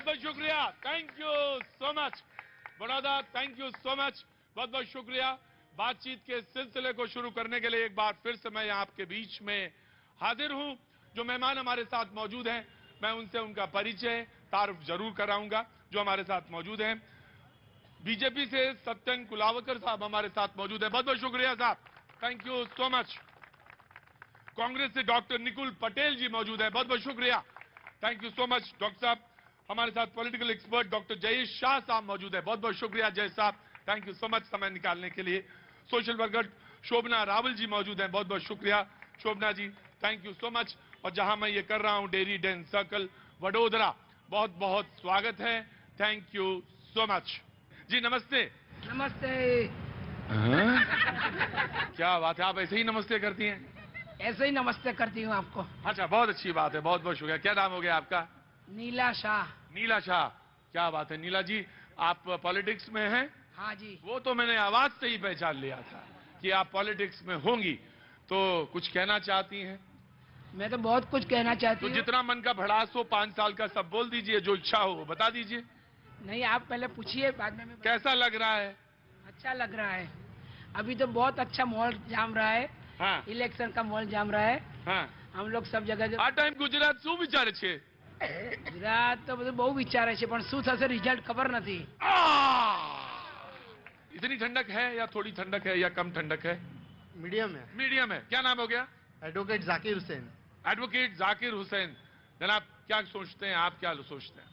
बहुत शुक्रिया, thank you so much Baroda, thank you so much, बहुत बहुत शुक्रिया। बातचीत के सिलसिले को शुरू करने के लिए एक बार फिर से मैं आपके बीच में हाजिर हूं। जो मेहमान हमारे साथ मौजूद हैं, मैं उनसे उनका परिचय तारुफ जरूर कराऊंगा। जो हमारे साथ मौजूद हैं, बीजेपी से सत्यन कुलावकर साहब हमारे साथ मौजूद हैं, बहुत बहुत शुक्रिया साहब, thank you so much. Congress से डॉक्टर निकुल पटेल जी मौजूद हैं, बहुत बहुत शुक्रिया, thank you so much doctor साहब। हमारे साथ political expert doctor Jayesh Shah साहब मौजूद है, बहुत बहुत शुक्रिया जय साहब, थैंक यू सो मच समय निकालने के लिए। सोशल वर्कर शोभना रावल जी मौजूद हैं, बहुत बहुत शुक्रिया शोभना जी, थैंक यू सो मच। और जहां मैं ये कर रहा हूं डेरी डेन सर्कल वडोदरा, बहुत बहुत स्वागत है, थैंक यू सो मच जी। नमस्ते। नमस्ते। क्या बात है, आप ऐसे ही नमस्ते करती हैं? ऐसे ही नमस्ते करती हूँ आपको। अच्छा, बहुत अच्छी बात है, बहुत बहुत शुक्रिया। क्या नाम हो गया आपका? नीला शाह। नीला शाह, क्या बात है नीला जी, आप पॉलिटिक्स में हैं? हाँ जी। वो तो मैंने आवाज से ही पहचान लिया था कि आप पॉलिटिक्स में होंगी। तो कुछ कहना चाहती हैं? मैं तो बहुत कुछ कहना चाहती तो हूँ। जितना मन का भड़ास हो 5 साल का सब बोल दीजिए, जो इच्छा हो वो बता दीजिए। नहीं, आप पहले पूछिए, बाद में मैं कैसा लग रहा है? अच्छा लग रहा है। अभी तो बहुत अच्छा माहौल जाम रहा है। हाँ इलेक्शन का माहौल जाम रहा है। हाँ। हम लोग सब जगह આ ટાઈમ ગુજરાત શું વિચારે છે? ગુજરાત તો બધું બહુ વિચારે છે, પણ શું થશે રિઝલ્ટ ખબર નથી। इतनी ठंडक है या थोड़ी ठंडक है या कम ठंडक है? मीडियम है। मीडियम है। क्या नाम हो गया? एडवोकेट जाकिर हुसैन। एडवोकेट जाकिर हुसैन। जनाब क्या सोचते हैं, आप क्या सोचते हैं?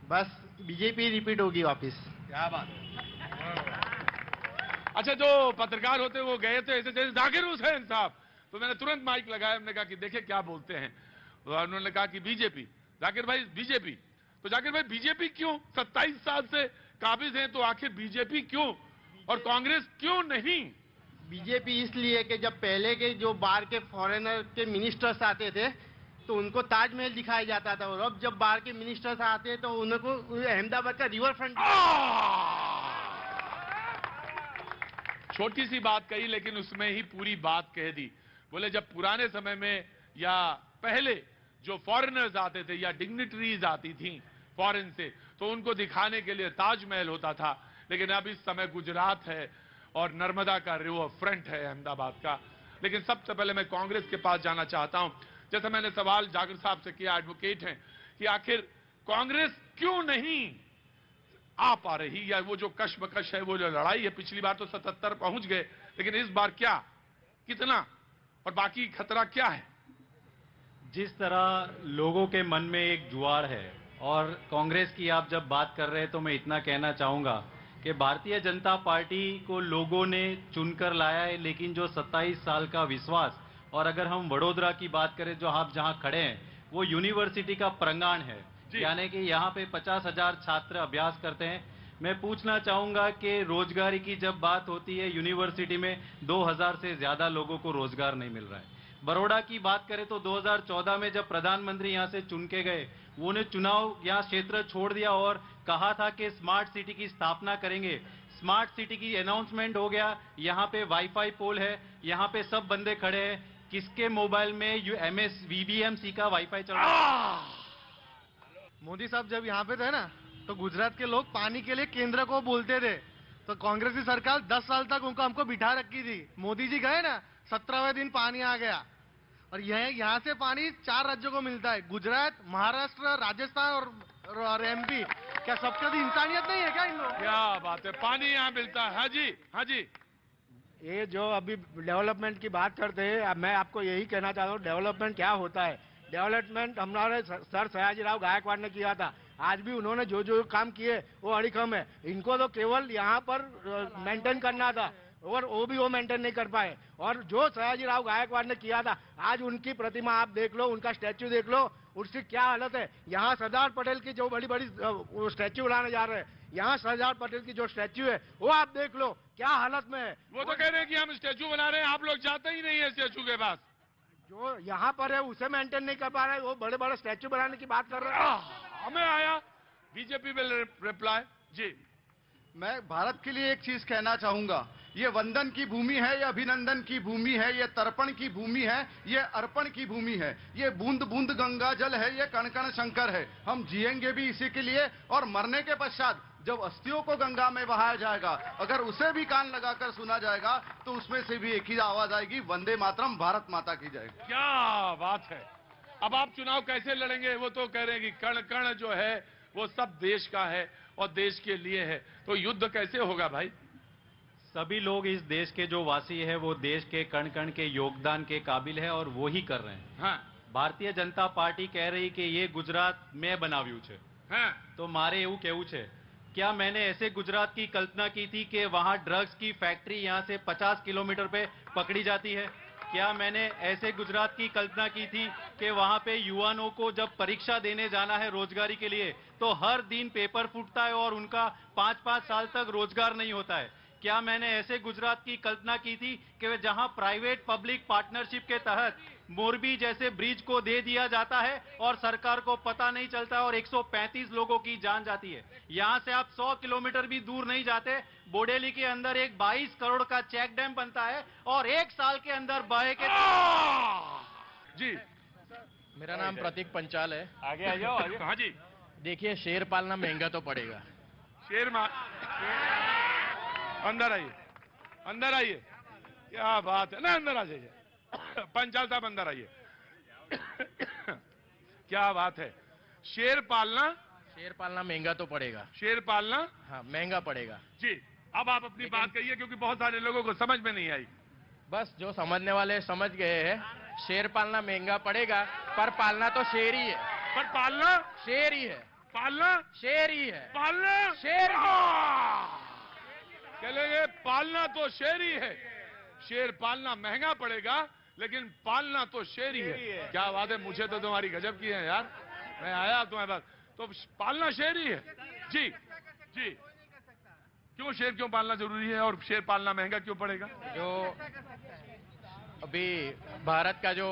बस बीजेपी रिपीट होगी वापस। क्या बात है। अच्छा, जो पत्रकार होते हैं वो गए थे ऐसे जैसे जाकिर हुसैन साहब, तो मैंने तुरंत माइक लगाया, हमने कहा कि देखिए क्या बोलते हैं। तो उन्होंने कहा कि बीजेपी। जाकिर भाई बीजेपी, तो जाकिर भाई बीजेपी क्यों? 27 साल से काबिज हैं, तो आखिर बीजेपी क्यों और कांग्रेस क्यों नहीं? बीजेपी इसलिए कि जब पहले के जो बाहर के फॉरेनर के मिनिस्टर्स आते थे तो उनको ताजमहल दिखाया जाता था, और अब जब बाहर के मिनिस्टर्स आते हैं तो उनको अहमदाबाद का रिवर फ्रंट। छोटी सी बात कही लेकिन उसमें ही पूरी बात कह दी। बोले जब पुराने समय में या पहले जो फॉरेनर्स आते थे या डिग्निटरीज आती थी फॉरेन से, तो उनको दिखाने के लिए ताजमहल होता था, लेकिन अब इस समय गुजरात है और नर्मदा का रिवर फ्रंट है अहमदाबाद का। लेकिन सबसे पहले मैं कांग्रेस के पास जाना चाहता हूं। जैसा मैंने सवाल जाकिर साहब से किया, एडवोकेट हैं, कि आखिर कांग्रेस क्यों नहीं आ पा रही, या वो जो कशमकश है, वो जो लड़ाई है, पिछली बार तो 77 पहुंच गए, लेकिन इस बार क्या, कितना, और बाकी खतरा क्या है? जिस तरह लोगों के मन में एक जुआर है, और कांग्रेस की आप जब बात कर रहे हैं तो मैं इतना कहना चाहूंगा कि भारतीय जनता पार्टी को लोगों ने चुनकर लाया है, लेकिन जो 27 साल का विश्वास, और अगर हम वडोदरा की बात करें जो आप जहां खड़े हैं, वो यूनिवर्सिटी का प्रांगण है, यानी कि यहाँ पे 50,000 छात्र अभ्यास करते हैं। मैं पूछना चाहूंगा कि रोजगारी की जब बात होती है, यूनिवर्सिटी में 2000 से ज्यादा लोगों को रोजगार नहीं मिल रहा है। बड़ौदा की बात करें तो 2014 में जब प्रधानमंत्री यहां से चुन के गए, उन्होंने चुनाव यहाँ क्षेत्र छोड़ दिया और कहा था कि स्मार्ट सिटी की स्थापना करेंगे। स्मार्ट सिटी की अनाउंसमेंट हो गया, यहाँ पे वाईफाई पोल है, यहाँ पे सब बंदे खड़े हैं, किसके मोबाइल में MS VVMC का वाईफाई चल रहा है? मोदी साहब जब यहाँ पे थे ना, तो गुजरात के लोग पानी के लिए केंद्र को बोलते थे, तो कांग्रेस की सरकार 10 साल तक उनको हमको बिठा रखी थी। मोदी जी गए ना, 17वें दिन पानी आ गया, और यहाँ से पानी 4 राज्यों को मिलता है, गुजरात, महाराष्ट्र, राजस्थान और MP। क्या सबके लिए इंसानियत नहीं है क्या इन लोगों? क्या बात है, पानी यहाँ मिलता है। हाँ जी, हाँ जी। ये जो अभी डेवलपमेंट की बात करते हैं, अब मैं आपको यही कहना चाहता हूँ, डेवलपमेंट क्या होता है। डेवलपमेंट हमारे सर सयाजीराव गायकवाड़ ने किया था, आज भी उन्होंने जो जो काम किए वो अड़िखम है। इनको तो केवल यहाँ पर मेंटेन करना था, और वो मेंटेन नहीं कर पाए। और जो सयाजीराव गायकवाड़ ने किया था, आज उनकी प्रतिमा आप देख लो, उनका स्टैच्यू देख लो, उसकी क्या हालत है। यहाँ सरदार पटेल की जो बड़ी बड़ी स्टैच्यू बनाने जा रहे हैं, यहाँ सरदार पटेल की जो स्टैच्यू है वो आप देख लो क्या हालत में है। वो तो कह रहे हैं कि हम स्टैच्यू बना रहे हैं, आप लोग जाते ही नहीं है स्टैच्यू के पास। जो यहाँ पर है उसे मेंटेन नहीं कर पा रहे, वो बड़े बड़े स्टैच्यू बनाने की बात कर रहे हैं। हमें आया बीजेपी विल रिप्लाई जी। मैं भारत के लिए एक चीज कहना चाहूंगा ये वंदन की भूमि है, ये अभिनंदन की भूमि है, ये तर्पण की भूमि है, ये अर्पण की भूमि है, ये बूंद बूंद गंगा जल है, ये कण कण शंकर है। हम जिएंगे भी इसी के लिए, और मरने के पश्चात जब अस्थियों को गंगा में बहाया जाएगा, अगर उसे भी कान लगाकर सुना जाएगा तो उसमें से भी एक ही आवाज आएगी, वंदे मातरम, भारत माता की जय। क्या बात है। अब आप चुनाव कैसे लड़ेंगे? वो तो कह रहे हैं कि कण कण जो है वो सब देश का है और देश के लिए है, तो युद्ध कैसे होगा भाई? सभी लोग इस देश के जो वासी है वो देश के कण कण के योगदान के काबिल है और वो ही कर रहे हैं। हाँ ભારતીય જનતા પાર્ટી कह रही कि ये गुजरात मैं बनाव्યું છે, हाँ तो मारे એવું કેવું છે, क्या मैंने ऐसे गुजरात की कल्पना की थी कि वहां ड्रग्स की फैक्ट्री यहां से 50 किलोमीटर पे पकड़ी जाती है? क्या मैंने ऐसे गुजरात की कल्पना की थी कि वहां पे युवाओं को जब परीक्षा देने जाना है रोजगारी के लिए तो हर दिन पेपर फूटता है और उनका 5-5 साल तक रोजगार नहीं होता है? क्या मैंने ऐसे गुजरात की कल्पना की थी कि जहां प्राइवेट पब्लिक पार्टनरशिप के तहत मोरबी जैसे ब्रिज को दे दिया जाता है और सरकार को पता नहीं चलता और 135 लोगों की जान जाती है? यहां से आप 100 किलोमीटर भी दूर नहीं जाते, बोडेली के अंदर एक 22 करोड़ का चेक डैम बनता है और 1 साल के अंदर बहे के जी। मेरा नाम प्रतीक पंचाल है। आगे आ जाओ, आगे। हाँ जी। देखिए, शेर पालना महंगा तो पड़ेगा। शेर मार, अंदर आइए, अंदर आइए। क्या बात है ना, अंदर आ जाइए। पंचाल साहब अंदर आइए। क्या बात है। शेर पालना महंगा तो पड़ेगा। शेर पालना, हाँ, महंगा पड़ेगा जी। अब आप अपनी बात कहिए, क्योंकि बहुत सारे लोगों को समझ में नहीं आई। बस जो समझने वाले समझ गए हैं। शेर पालना महंगा पड़ेगा, पर पालना तो शेर ही है। पर पालना शेर ही है। पालना शेर ही है। पालना शेर ही है। चलेंगे, पालना तो शेर ही है। शेर पालना महंगा पड़ेगा, लेकिन पालना तो शेर ही है। क्या बात है, मुझे तो तुम्हारी गजब की है यार। मैं आया तुम्हारे पास, तो पालना शेर ही है। जी जी। क्यों शेर क्यों पालना जरूरी है और शेर पालना महंगा क्यों पड़ेगा? जो अभी भारत का जो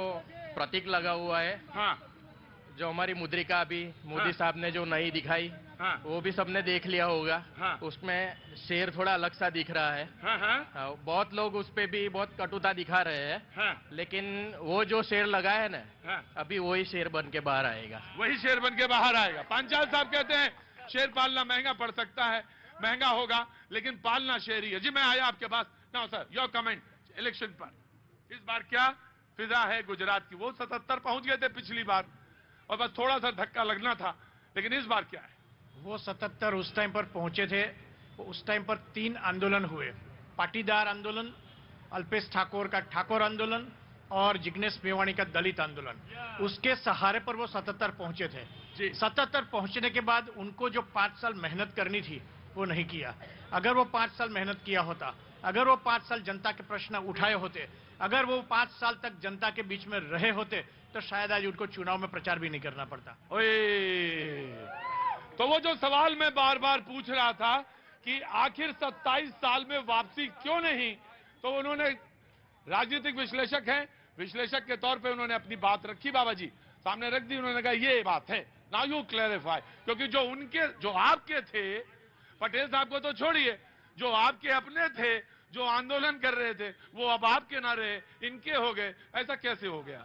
प्रतीक लगा हुआ है, हाँ जो हमारी मुद्रिका अभी मोदी हाँ। साहब ने जो नई दिखाई, हाँ वो भी सबने देख लिया होगा। हाँ। उसमें शेर थोड़ा अलग सा दिख रहा है। हाँ हाँ बहुत लोग उस पे भी बहुत कटुता दिखा रहे हैं। हाँ लेकिन वो जो शेर लगा है ना, हाँ। अभी वही शेर बन के बाहर आएगा। वही शेर बन के बाहर आएगा। पांचाल साहब कहते हैं शेर पालना महंगा पड़ सकता है, महंगा होगा, लेकिन पालना शेर ही है। जी मैं आया आपके पास। Now sir, your comment election पर। इस बार क्या फिजा है गुजरात की? वो 77 पहुंच गए थे पिछली बार और बस थोड़ा सा धक्का लगना था, लेकिन इस बार क्या है? वो 77 उस टाइम पर पहुंचे थे। उस टाइम पर 3 आंदोलन हुए, पाटीदार आंदोलन, अल्पेश ठाकोर का ठाकोर आंदोलन और जिग्नेश मेवाणी का दलित आंदोलन। उसके सहारे पर वो 77 पहुंचे थे। जी। 77 पहुंचने के बाद उनको जो 5 साल मेहनत करनी थी वो नहीं किया। अगर वो 5 साल मेहनत किया होता, अगर वो 5 साल जनता के प्रश्न उठाए होते, अगर वो 5 साल तक जनता के बीच में रहे होते, तो शायद आज उनको चुनाव में प्रचार भी नहीं करना पड़ता। ओए, तो वो जो सवाल मैं बार बार पूछ रहा था कि आखिर 27 साल में वापसी क्यों नहीं, तो उन्होंने, राजनीतिक विश्लेषक हैं, विश्लेषक के तौर पे उन्होंने अपनी बात रखी, बाबा जी सामने रख दी। उन्होंने कहा ये बात है, नाउ यू क्लैरिफाई। क्योंकि जो आपके थे, पटेल साहब को तो छोड़िए, जो आपके अपने थे, जो आंदोलन कर रहे थे, वो अब आपके ना रहे, इनके हो गए। ऐसा कैसे हो गया?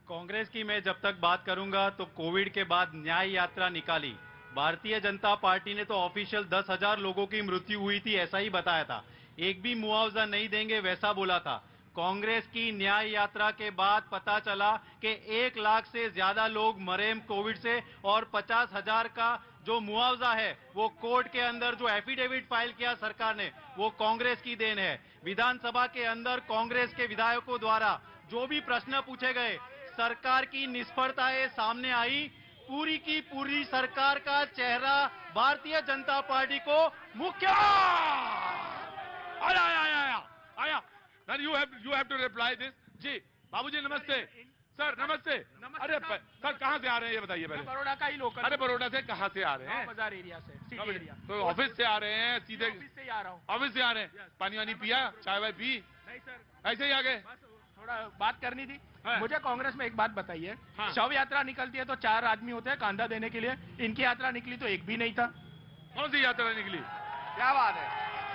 कांग्रेस की मैं जब तक बात करूंगा तो कोविड के बाद न्याय यात्रा निकाली। भारतीय जनता पार्टी ने तो ऑफिशियल 10,000 लोगों की मृत्यु हुई थी ऐसा ही बताया था, एक भी मुआवजा नहीं देंगे वैसा बोला था। कांग्रेस की न्याय यात्रा के बाद पता चला कि 1 लाख से ज्यादा लोग मरे कोविड से और 50,000 का जो मुआवजा है वो कोर्ट के अंदर जो एफिडेविट फाइल किया सरकार ने, वो कांग्रेस की देन है। विधानसभा के अंदर कांग्रेस के विधायकों द्वारा जो भी प्रश्न पूछे गए, सरकार की निष्फलताएं सामने आई। पूरी की पूरी सरकार का चेहरा भारतीय जनता पार्टी को मुख्य आया। You have to reply this. जी बाबूजी नमस्ते। सर नमस्ते। अरे सर कहाँ से आ रहे हैं ये बताइए पहले। बड़ौदा का ही लोकल। अरे बरोड़ा से कहाँ से आ रहे हैं? बाजार एरिया से, सिटी एरिया। तो ऑफिस से आ रहे हैं सीधे? ऑफिस से ही आ रहा हूँ। ऑफिस से आ रहे हैं। पानी वानी पिया, चाय वाय पी? नहीं सर, ऐसे ही आ गए? बस थोड़ा बात करनी थी। हाँ। मुझे कांग्रेस में एक बात बताइए, हाँ। शव यात्रा निकलती है तो 4 आदमी होते हैं कांधा देने के लिए, इनकी यात्रा निकली तो एक भी नहीं था। कौन सी यात्रा निकली? क्या बात है?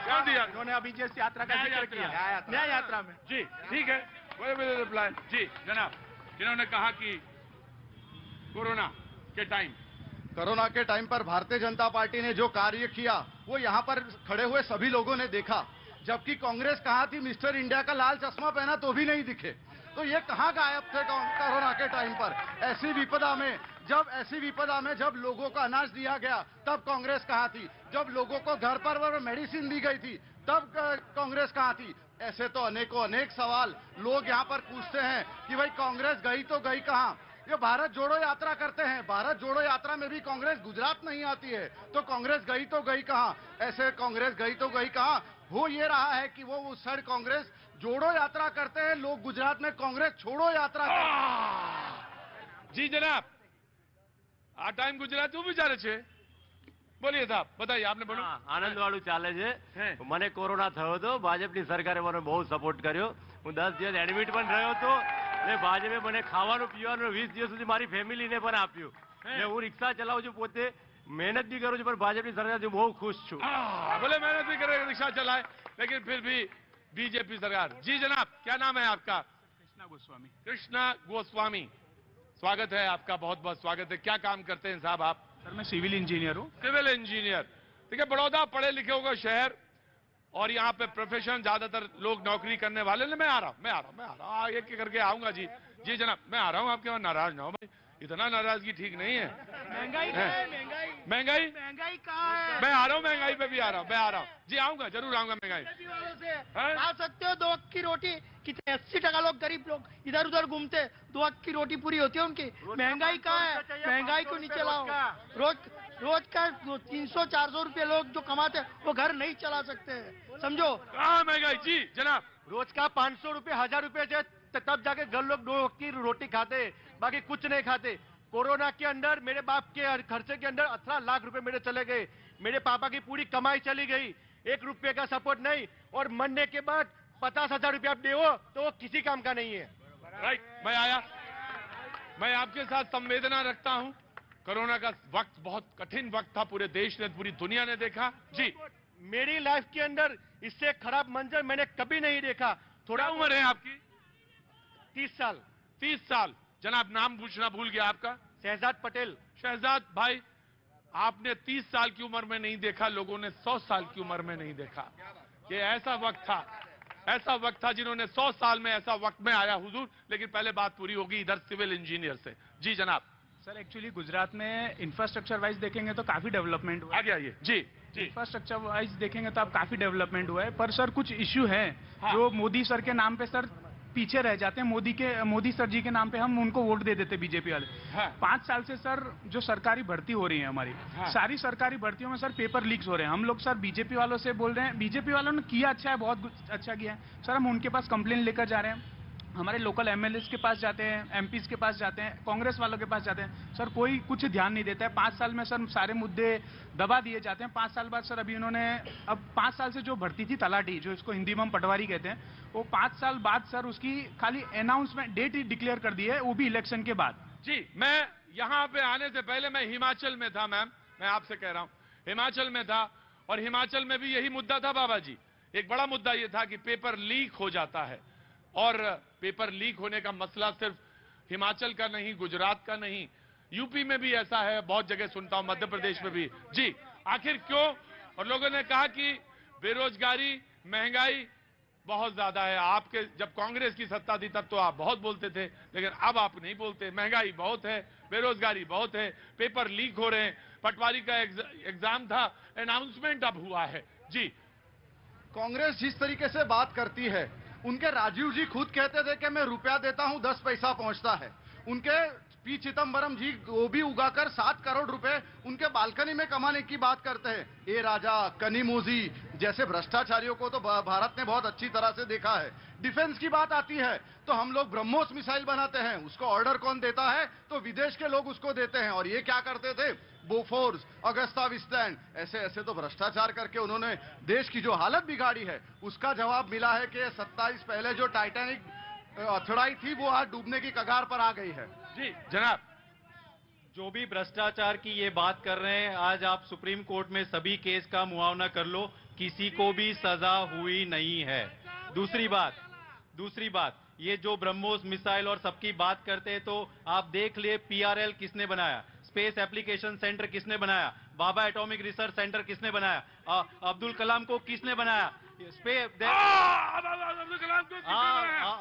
क्या दिया इन्होंने अभी जिस यात्रा का न्याय जिक्र यात्रा। किया न्याय यात्रा में जी ठीक है, वही मेरे रिप्लाई। जी जनाब, जिन्होंने कहा कि कोरोना के टाइम कोरोना के टाइम पर भारतीय जनता पार्टी ने जो कार्य किया वो यहाँ पर खड़े हुए सभी लोगों ने देखा, जबकि कांग्रेस कहाँ थी? मिस्टर इंडिया का लाल चश्मा पहना तो भी नहीं दिखे। तो ये कहाँ गायब थे कोरोना के टाइम पर? ऐसी विपदा में जब लोगों को अनाज दिया गया तब कांग्रेस कहाँ थी? जब लोगों को घर पर मेडिसिन दी गई थी तब कांग्रेस कहाँ थी? ऐसे तो अनेक सवाल लोग यहाँ पर पूछते हैं कि भाई कांग्रेस गई तो गई कहाँ? ये भारत जोड़ो यात्रा करते हैं, भारत जोड़ो यात्रा में भी कांग्रेस गुजरात नहीं आती है, तो कांग्रेस गई तो गई कहाँ? ऐसे कांग्रेस गई तो गई कहाँ? हो ये रहा है कि वो उस साइड कांग्रेस जोड़ो यात्रा करते हैं, लोग गुजरात में कांग्रेस छोड़ो यात्रा करते हैं। जी जनाब, આ ટાઈમ ગુજરાતી વિચારે છે? બોલીએ સાહેબ, बताइए, आपने बोलो। આનંદ વાળું ચાલે હે. છે મને કોરોના થયો હતો ભાજપની સરકારે મને બહુ સપોર્ટ કર્યો હું 10 દિવસ એડમિટ પણ રહ્યો હતો ને ભાજપે મને ખાવાનું પીવાનું 20 દિવસ સુધી મારી ફેમિલીને પણ આપ્યું ને હું રિક્ષા ચલાવું છું પોતે મહેનત બી કરું છું પણ ભાજપની સરકારથી બહુ ખુશ છું बोले मेहनत भी करे, रिक्शा चलाए, लेकिन फिर भी बीजेपी सरकार। जी जनाब, क्या नाम है आपका? कृष्णा गोस्वामी कृष्णा गोस्वामी, स्वागत है आपका, बहुत बहुत स्वागत है। क्या काम करते हैं साहब आप? सर मैं सिविल इंजीनियर हूँ सिविल इंजीनियर। देखिए, बड़ौदा पढ़े लिखे होगा शहर, और यहाँ पे प्रोफेशन ज्यादातर लोग नौकरी करने वाले। मैं आ रहा हूँ, एक एक करके आऊंगा। जी जी जनाब, मैं आ रहा हूँ। आपके वहां नाराज ना हो भाई, इतना नाराजगी ठीक नहीं है। महंगाई महंगाई महंगाई कहाँ है मैं आ रहा हूँ, महंगाई पे भी आ रहा हूँ। जी आऊंगा, जरूर आऊंगा। महंगाई हैं? खा सकते हो 2 अक्क की रोटी? कितने 80% लोग गरीब लोग इधर उधर घूमते, 2 अक्क की रोटी पूरी होती है उनकी। महंगाई कहाँ है? महंगाई को नीचे लाओ। रोज का 300-400 रुपए लोग जो कमाते हैं वो घर नहीं चला सकते हैं, समझो। कहाँ महंगाई? जी जनाब, रोज का 500 रुपए 1000 रुपए तब जाके घर लोग 2 अक्क की रोटी खाते, बाकी कुछ नहीं खाते। कोरोना के अंदर मेरे बाप के खर्चे के अंदर 18 लाख रुपए मेरे चले गए, मेरे पापा की पूरी कमाई चली गई, 1 रुपये का सपोर्ट नहीं, और मरने के बाद 50,000 रुपया आप दो तो वो किसी काम का नहीं है। राइट, मैं आया। मैं आपके साथ संवेदना रखता हूं। कोरोना का वक्त बहुत कठिन वक्त था, पूरे देश ने, पूरी दुनिया ने देखा। जी, मेरी लाइफ के अंदर इससे खराब मंजर मैंने कभी नहीं देखा। थोड़ा उम्र है आपकी? 30 साल। 30 साल। जनाब, नाम पूछना भूल गया आपका? शहजाद पटेल। शहजाद भाई, आपने 30 साल की उम्र में नहीं देखा, लोगों ने 100 साल की उम्र में नहीं देखा। ये ऐसा वक्त था जिन्होंने 100 साल में ऐसा वक्त में आया हुजूर। लेकिन पहले बात पूरी होगी इधर सिविल इंजीनियर से। जी जनाब। सर एक्चुअली गुजरात में इंफ्रास्ट्रक्चर वाइज देखेंगे तो काफी डेवलपमेंट हुआ है। आगे आइए। जी जी, इंफ्रास्ट्रक्चर वाइज देखेंगे तो अब काफी डेवलपमेंट हुआ है, पर सर कुछ इश्यू हैं हाँ। जो मोदी सर के नाम पे सर पीछे रह जाते हैं। मोदी सर जी के नाम पे हम उनको वोट दे देते बीजेपी वाले। हाँ। 5 साल से सर जो सरकारी भर्ती हो रही है हमारी, हाँ। सारी सरकारी भर्तियों में सर पेपर लीक्स हो रहे हैं। हम लोग सर बीजेपी वालों से बोल रहे हैं, बीजेपी वालों ने किया अच्छा है, बहुत अच्छा किया है सर, हम उनके पास कंप्लेन लेकर जा रहे हैं, हमारे लोकल एमएलएस के पास जाते हैं, एमपीज के पास जाते हैं, कांग्रेस वालों के पास जाते हैं, सर कोई कुछ ध्यान नहीं देता है। 5 साल में सर सारे मुद्दे दबा दिए जाते हैं। 5 साल बाद सर अभी उन्होंने, अब 5 साल से जो भर्ती थी तलाटी, जो इसको हिंदी में हम पटवारी कहते हैं, वो 5 साल बाद सर उसकी खाली अनाउंसमेंट डेट ही डिक्लेयर कर दी है, वो भी इलेक्शन के बाद। जी, मैं यहाँ पे आने से पहले मैं हिमाचल में था मैम, मैं आपसे कह रहा हूँ, हिमाचल में था, और हिमाचल में भी यही मुद्दा था बाबा जी। एक बड़ा मुद्दा ये था कि पेपर लीक हो जाता है, और पेपर लीक होने का मसला सिर्फ हिमाचल का नहीं, गुजरात का नहीं, यूपी में भी ऐसा है, बहुत जगह सुनता हूं, मध्य प्रदेश में भी। जी, आखिर क्यों? और लोगों ने कहा कि बेरोजगारी, महंगाई बहुत ज्यादा है। आपके जब कांग्रेस की सत्ता थी तब तो आप बहुत बोलते थे, लेकिन अब आप नहीं बोलते। महंगाई बहुत है, बेरोजगारी बहुत है, पेपर लीक हो रहे हैं, पटवारी का एग्जाम था, अनाउंसमेंट अब हुआ है। जी, कांग्रेस जिस तरीके से बात करती है, उनके राजीव जी खुद कहते थे कि मैं रुपया देता हूं 10 पैसा पहुंचता है। उनके पी चिदम्बरम जी गोभी उगाकर 7 करोड़ रुपए उनके बालकनी में कमाने की बात करते हैं। ए राजा, कनिमोजी जैसे भ्रष्टाचारियों को तो भारत ने बहुत अच्छी तरह से देखा है। डिफेंस की बात आती है तो हम लोग ब्रह्मोस मिसाइल बनाते हैं, उसको ऑर्डर कौन देता है? तो विदेश के लोग उसको देते हैं। और ये क्या करते थे? बोफोर्स, अगस्ता वेस्टलैंड, ऐसे ऐसे तो भ्रष्टाचार करके उन्होंने देश की जो हालत बिगाड़ी है, उसका जवाब मिला है कि 27 पहले जो टाइटैनिक अथड़ाई थी वो आज डूबने की कगार पर आ गई है। जी जनाब, जो भी भ्रष्टाचार की ये बात कर रहे हैं, आज आप सुप्रीम कोर्ट में सभी केस का मुआवना कर लो, किसी को भी सजा हुई नहीं है। दूसरी बात ये जो ब्रह्मोस मिसाइल और सबकी बात करते हैं तो आप देख लिए PRL किसने बनाया, स्पेस एप्लीकेशन सेंटर किसने बनाया, बाबा एटॉमिक रिसर्च सेंटर किसने बनाया, अब्दुल कलाम को किसने बनाया,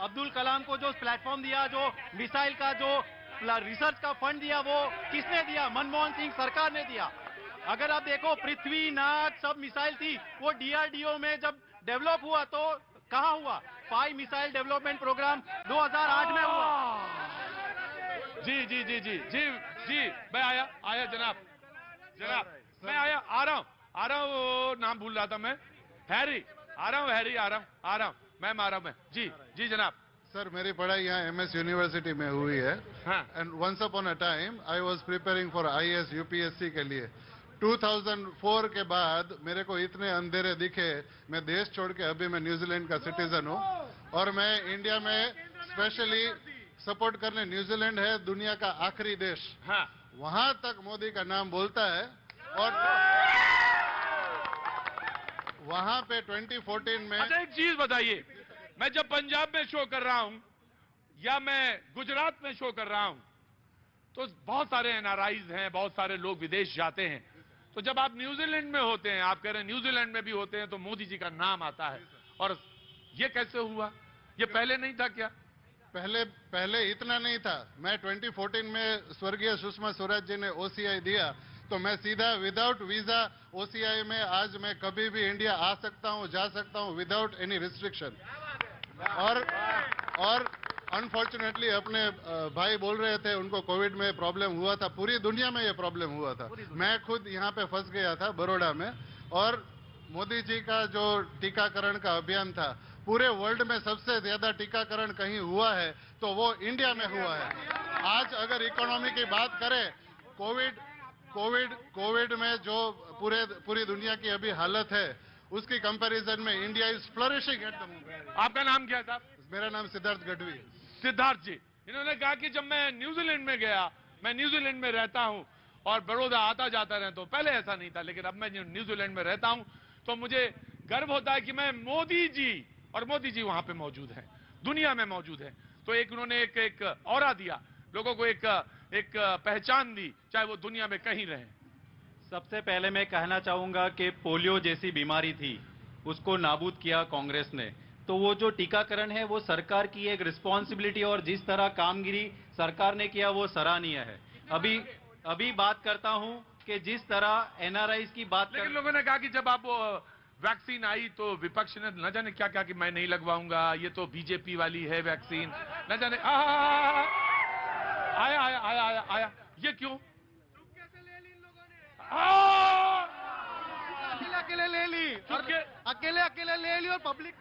अब्दुल कलाम को जो प्लेटफॉर्म दिया, जो मिसाइल का जो रिसर्च का फंड दिया, वो किसने दिया? मनमोहन सिंह सरकार ने दिया। अगर आप देखो पृथ्वीनाथ सब मिसाइल थी, वो DRDO में जब डेवलप हुआ तो कहां हुआ? पाई मिसाइल डेवलपमेंट प्रोग्राम 2008 में हुआ। जी मैं आया जनाब मैं आ रहा हूँ नाम भूल रहा था मैं। हैरी आ रहा हूँ मैं जी जनाब। सर मेरी पढ़ाई यहाँ MS यूनिवर्सिटी में हुई है and once upon a time I was preparing for IAS UPSC के लिए। 2004 के बाद मेरे को इतने अंधेरे दिखे, मैं देश छोड़ के अभी मैं न्यूजीलैंड का सिटीजन हूँ और मैं इंडिया में स्पेशली सपोर्ट करने, न्यूजीलैंड है दुनिया का आखिरी देश, वहां तक मोदी का नाम बोलता है और वहां पे 2014 में। अच्छा एक चीज बताइए, मैं जब पंजाब में शो कर रहा हूं या मैं गुजरात में शो कर रहा हूं तो बहुत सारे NRIs हैं, बहुत सारे लोग विदेश जाते हैं, तो जब आप न्यूजीलैंड में होते हैं, आप कह रहे हैं न्यूजीलैंड में भी होते हैं, तो मोदी जी का नाम आता है। और ये कैसे हुआ? ये पहले नहीं था क्या? पहले इतना नहीं था। मैं 2014 में स्वर्गीय सुषमा स्वराज जी ने OCI दिया तो मैं सीधा विदाउट वीजा OCI में आज मैं कभी भी इंडिया आ सकता हूं, जा सकता हूं विदाउट एनी रिस्ट्रिक्शन। और अनफॉर्चुनेटली अपने भाई बोल रहे थे उनको कोविड में प्रॉब्लम हुआ था, पूरी दुनिया में ये प्रॉब्लम हुआ था। मैं खुद यहाँ पे फंस गया था बड़ौदा में, और मोदी जी का जो टीकाकरण का अभियान था, पूरे वर्ल्ड में सबसे ज्यादा टीकाकरण कहीं हुआ है तो वो इंडिया में हुआ है। आज अगर इकोनॉमी की बात करें, कोविड में जो पूरी दुनिया की अभी हालत है उसकी कंपैरिजन में India is flourishing at the moment. आपका नाम क्या था? मेरा नाम सिद्धार्थ गढ़वी। सिद्धार्थ जी, इन्होंने कहा कि जब मैं न्यूजीलैंड में गया, मैं न्यूजीलैंड में रहता हूं और बड़ौदा आता जाता रहता हूं, पहले ऐसा नहीं था, लेकिन अब मैं न्यूजीलैंड में रहता हूं तो मुझे गर्व होता है कि मैं मोदी जी, और मोदी जी वहां पे मौजूद हैं, दुनिया में मौजूद हैं। तो एक उन्होंने एक ऑरा दिया, लोगों को एक पहचान दी, चाहे वो दुनिया में कहीं रहे। सबसे पहले मैं कहना चाहूंगा कि पोलियो जैसी बीमारी थी, उसको नाबूद किया कांग्रेस ने। तो वो जो टीकाकरण है वो सरकार की एक रिस्पॉन्सिबिलिटी, और जिस तरह कामगिरी सरकार ने किया वो सराहनीय है। अभी बात करता हूं कि जिस तरह NRIs की बात, लेकिन लोगों ने कहा कि जब आप वैक्सीन आई तो विपक्ष ने न जाने क्या क्या कि मैं नहीं लगवाऊंगा, ये तो बीजेपी वाली है वैक्सीन, न जाने आया ये क्यों? अकेले ले ली, अकेले ले ली और पब्लिक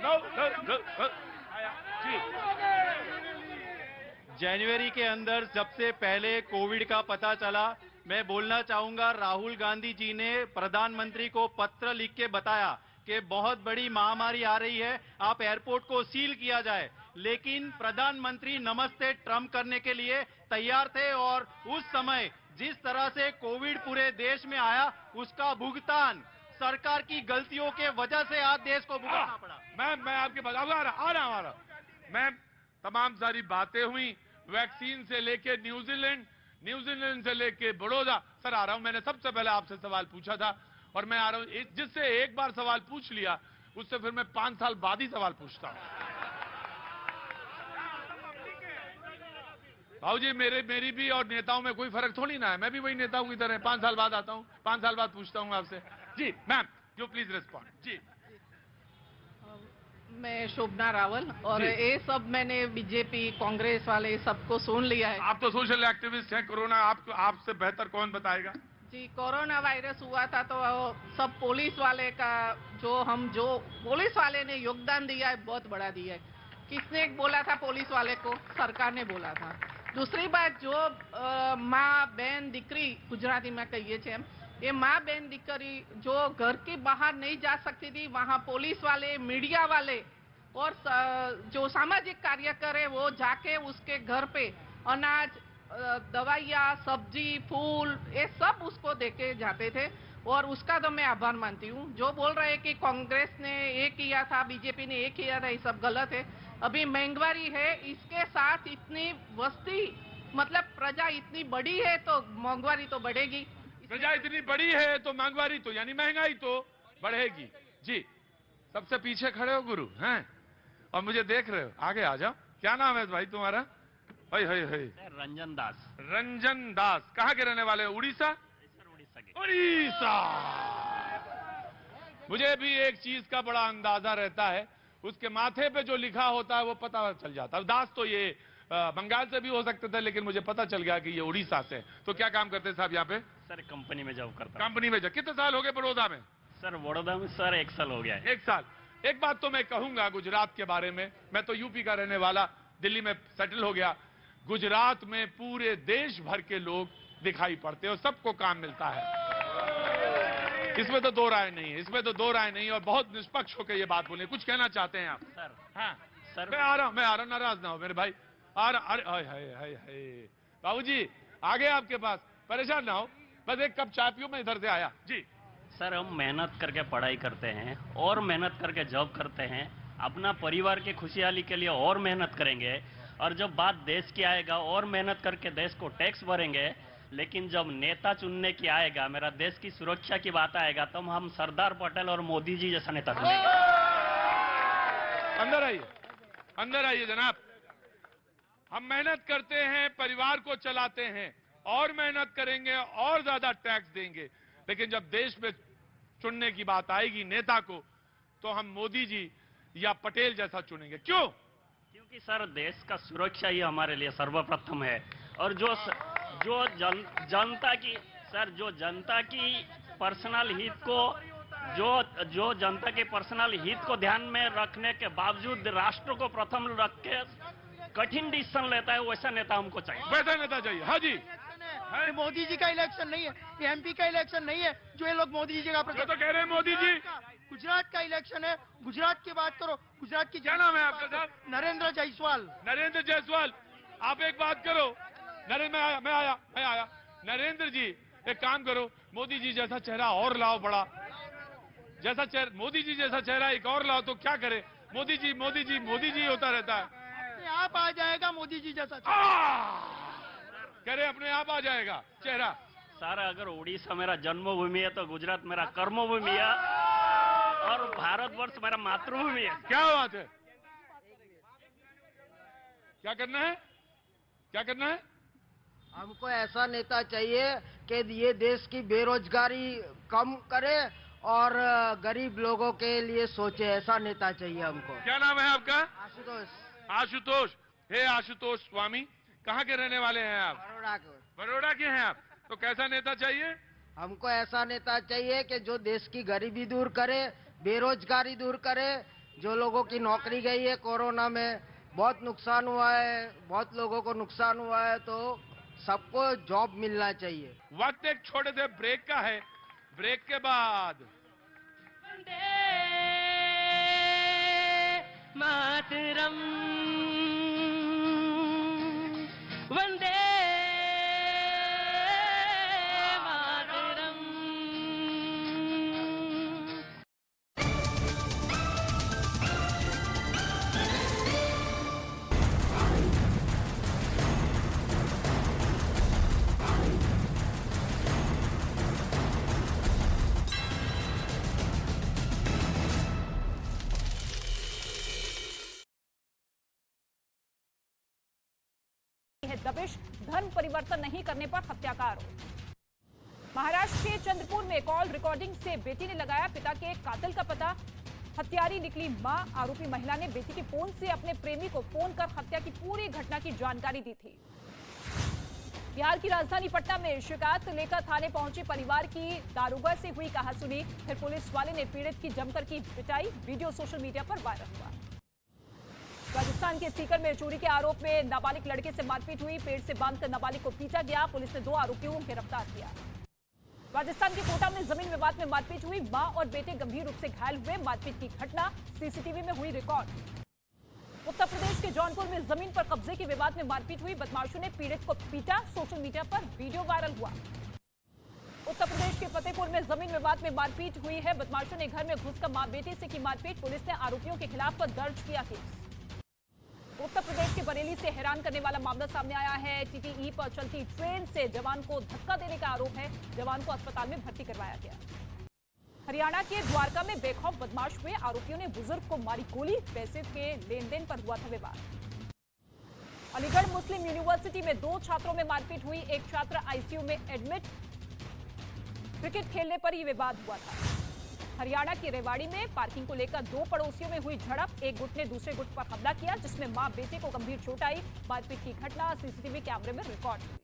जनवरी के अंदर सबसे पहले कोविड का पता चला, मैं बोलना चाहूंगा राहुल गांधी जी ने प्रधानमंत्री को पत्र लिख के बताया कि बहुत बड़ी महामारी आ रही है, आप एयरपोर्ट को सील किया जाए, लेकिन प्रधानमंत्री नमस्ते ट्रम्प करने के लिए तैयार थे। और उस समय जिस तरह से कोविड पूरे देश में आया, उसका भुगतान सरकार की गलतियों के वजह से आज देश को भुगतना पड़ा। मैं आपके पास आ रहा हूं। मैं तमाम सारी बातें हुई, वैक्सीन से लेके न्यूजीलैंड से लेके बड़ौदा, सर आ रहा हूं। मैंने सबसे पहले आपसे सवाल पूछा था और मैं आ रहा हूं, जिससे एक बार सवाल पूछ लिया उससे फिर मैं 5 साल बाद ही सवाल पूछता हूं। भाऊजी मेरी भी और नेताओं में कोई फर्क थोड़ी ना है, मैं भी वही नेताओं की तरह 5 साल बाद आता हूं, 5 साल बाद पूछता हूं आपसे। जी मैम, यू प्लीज रिस्पॉन्ड। जी मैं शोभना रावल, और ये सब मैंने बीजेपी कांग्रेस वाले सबको सुन लिया है। आप तो सोशल एक्टिविस्ट हैं, कोरोना आपसे बेहतर कौन बताएगा? जी, कोरोना वायरस हुआ था तो सब पुलिस वाले का जो पुलिस वाले ने योगदान दिया है, बहुत बड़ा दिया है। किसने बोला था पुलिस वाले को? सरकार ने बोला था। दूसरी बात, जो माँ बहन दीकरी, गुजराती में कहिए छे, ये माँ बहन दीकरी जो घर के बाहर नहीं जा सकती थी, वहाँ पुलिस वाले, मीडिया वाले और जो सामाजिक कार्यकर है वो जाके उसके घर पे अनाज, दवाइयाँ, सब्जी, फूल, ये सब उसको देके जाते थे। और उसका तो मैं आभार मानती हूँ। जो बोल रहे हैं कि कांग्रेस ने ये किया था, बीजेपी ने ये किया था, ये सब गलत है। अभी महंगाई है, इसके साथ इतनी वस्ती मतलब प्रजा इतनी बड़ी है तो महंगाई तो बढ़ेगी। प्रजा इतनी बड़ी है तो महंगाई तो यानी महंगाई तो बढ़ेगी। जी, सबसे पीछे खड़े हो गुरु हैं और मुझे देख रहे हो, आगे आ जाओ। क्या नाम है भाई तुम्हारा? रंजन दास। रंजन दास, कहाँ के रहने वाले हो? उड़ीसा? उड़ीसा के। उड़ीसा। मुझे भी एक चीज का बड़ा अंदाजा रहता है, उसके माथे पे जो लिखा होता है वो पता चल जाता है। दास तो ये बंगाल से भी हो सकते थे, लेकिन मुझे पता चल गया कि ये उड़ीसा से। तो क्या काम करते साहब यहाँ पे? सर कंपनी में जॉब करता। कंपनी में? कितने साल हो गए बड़ौदा में? सर बड़ौदा में सर 1 साल हो गया है। 1 साल। एक बात तो मैं कहूंगा गुजरात के बारे में, मैं तो यूपी का रहने वाला, दिल्ली में सेटल हो गया। गुजरात में पूरे देश भर के लोग दिखाई पड़ते हैं और सबको काम मिलता है। इसमें तो दो राय नहीं है, इसमें तो दो राय नहीं है। और बहुत निष्पक्ष होकर ये बात बोले। कुछ कहना चाहते हैं आप? सर हाँ सर मैं आ रहा हूं, नाराज ना हो मेरे भाई। आ रहा। अरे हाय बाबूजी आगे आपके पास, परेशान ना हो, बस एक कप चाय पियो, मैं इधर से आया। जी सर, हम मेहनत करके पढ़ाई करते हैं और मेहनत करके जॉब करते हैं, अपना परिवार की खुशहाली के लिए और मेहनत करेंगे। और जब बात देश की आएगा और मेहनत करके देश को टैक्स भरेंगे, लेकिन जब नेता चुनने की आएगा, मेरा देश की सुरक्षा की बात आएगा, तो हम सरदार पटेल और मोदी जी जैसा नेता चुनेंगे। अंदर आइए जनाब। हम मेहनत करते हैं, परिवार को चलाते हैं, और मेहनत करेंगे और ज्यादा टैक्स देंगे, लेकिन जब देश में चुनने की बात आएगी नेता को, तो हम मोदी जी या पटेल जैसा चुनेंगे। क्यों? क्योंकि सर देश का सुरक्षा ही हमारे लिए सर्वप्रथम है। और जो जनता की सर, जो जनता की पर्सनल हित को, जो जनता के पर्सनल हित को ध्यान में रखने के बावजूद राष्ट्र को प्रथम रख के कठिन डिसीजन लेता है, वैसा नेता हमको चाहिए। वैसा नेता चाहिए। हाँ जी। ये मोदी जी का इलेक्शन नहीं है, ये एमपी का इलेक्शन नहीं है जो ये लोग मोदी जी का जो तो कह रहे हैं मोदी जी। गुजरात का इलेक्शन है। गुजरात की बात करो। गुजरात की क्या नाम है आपका साहब? नरेंद्र जायसवाल। नरेंद्र जायसवाल, आप एक बात करो। मैं आया। नरेंद्र जी एक काम करो, मोदी जी जैसा चेहरा और लाओ, बड़ा जैसा चेहरा, मोदी जी जैसा चेहरा एक और लाओ, तो क्या करे? मोदी जी होता रहता है। अपने आप आ जाएगा मोदी जी जैसा। कह रहे अपने आप आ जाएगा चेहरा। सर अगर उड़ीसा मेरा जन्मभूमि है तो गुजरात मेरा कर्मभूमि है और भारतवर्ष मेरा मातृभूमि है। क्या बात है? क्या करना है? हमको ऐसा नेता चाहिए कि ये देश की बेरोजगारी कम करे और गरीब लोगों के लिए सोचे, ऐसा नेता चाहिए हमको। क्या नाम है आपका? आशुतोष। हे आशुतोष स्वामी, कहाँ के रहने वाले हैं आप? बड़ौदा के हैं आप। तो कैसा नेता चाहिए? हमको ऐसा नेता चाहिए कि जो देश की गरीबी दूर करे, बेरोजगारी दूर करे। जो लोगों की नौकरी गई है कोरोना में, बहुत नुकसान हुआ है, बहुत लोगों को नुकसान हुआ है, तो सबको जॉब मिलना चाहिए। वक्त एक छोटे से ब्रेक का है, ब्रेक के बाद मातरम वंदे मातरम। दबिश, धर्म परिवर्तन नहीं करने पर हत्या का आरोप। महाराष्ट्र के चंद्रपुर में कॉल रिकॉर्डिंग से बेटी ने लगाया पिता के कातिल का पता। हत्यारी निकली मां। आरोपी महिला ने बेटी के फोन से अपने प्रेमी को फोन कर हत्या की पूरी घटना की जानकारी दी थी। बिहार की राजधानी पटना में शिकायत लेकर थाने पहुंचे परिवार की दारोगा से हुई कहासुनी। फिर पुलिस वाले ने पीड़ित की जमकर की पिटाई। वीडियो सोशल मीडिया पर वायरल हुआ। राजस्थान के सीकर में चोरी के आरोप में नाबालिग लड़के से मारपीट हुई। पेड़ से बांधकर नाबालिग को पीटा गया। पुलिस ने 2 आरोपियों को गिरफ्तार किया। राजस्थान के कोटा में जमीन विवाद में मारपीट हुई। मां और बेटे गंभीर रूप से घायल हुए। मारपीट की घटना सीसीटीवी में हुई रिकॉर्ड। उत्तर प्रदेश के जौनपुर में जमीन पर कब्जे के विवाद में मारपीट हुई। बदमाशों ने पीड़ित को पीटा। सोशल मीडिया पर वीडियो वायरल हुआ। उत्तर प्रदेश के फतेहपुर में जमीन विवाद में मारपीट हुई है। बदमाशों ने घर में घुसकर मां बेटे से की मारपीट। पुलिस ने आरोपियों के खिलाफ दर्ज किया केस। उत्तर प्रदेश के बरेली से हैरान करने वाला मामला सामने आया है। टीटीई पर चलती ट्रेन से जवान को धक्का देने का आरोप है। जवान को अस्पताल में भर्ती करवाया गया। हरियाणा के द्वारका में बेखौफ बदमाश हुए। आरोपियों ने बुजुर्ग को मारी गोली। पैसे के लेन देन पर हुआ था विवाद। अलीगढ़ मुस्लिम यूनिवर्सिटी में 2 छात्रों में मारपीट हुई। एक छात्र आईसीयू में एडमिट। क्रिकेट खेलने पर ही विवाद हुआ था। हरियाणा की रेवाड़ी में पार्किंग को लेकर 2 पड़ोसियों में हुई झड़प। एक गुट ने दूसरे गुट पर हमला किया, जिसमें मां बेटे को गंभीर चोट आई। मारपीट की घटना सीसीटीवी कैमरे में रिकॉर्ड हुई।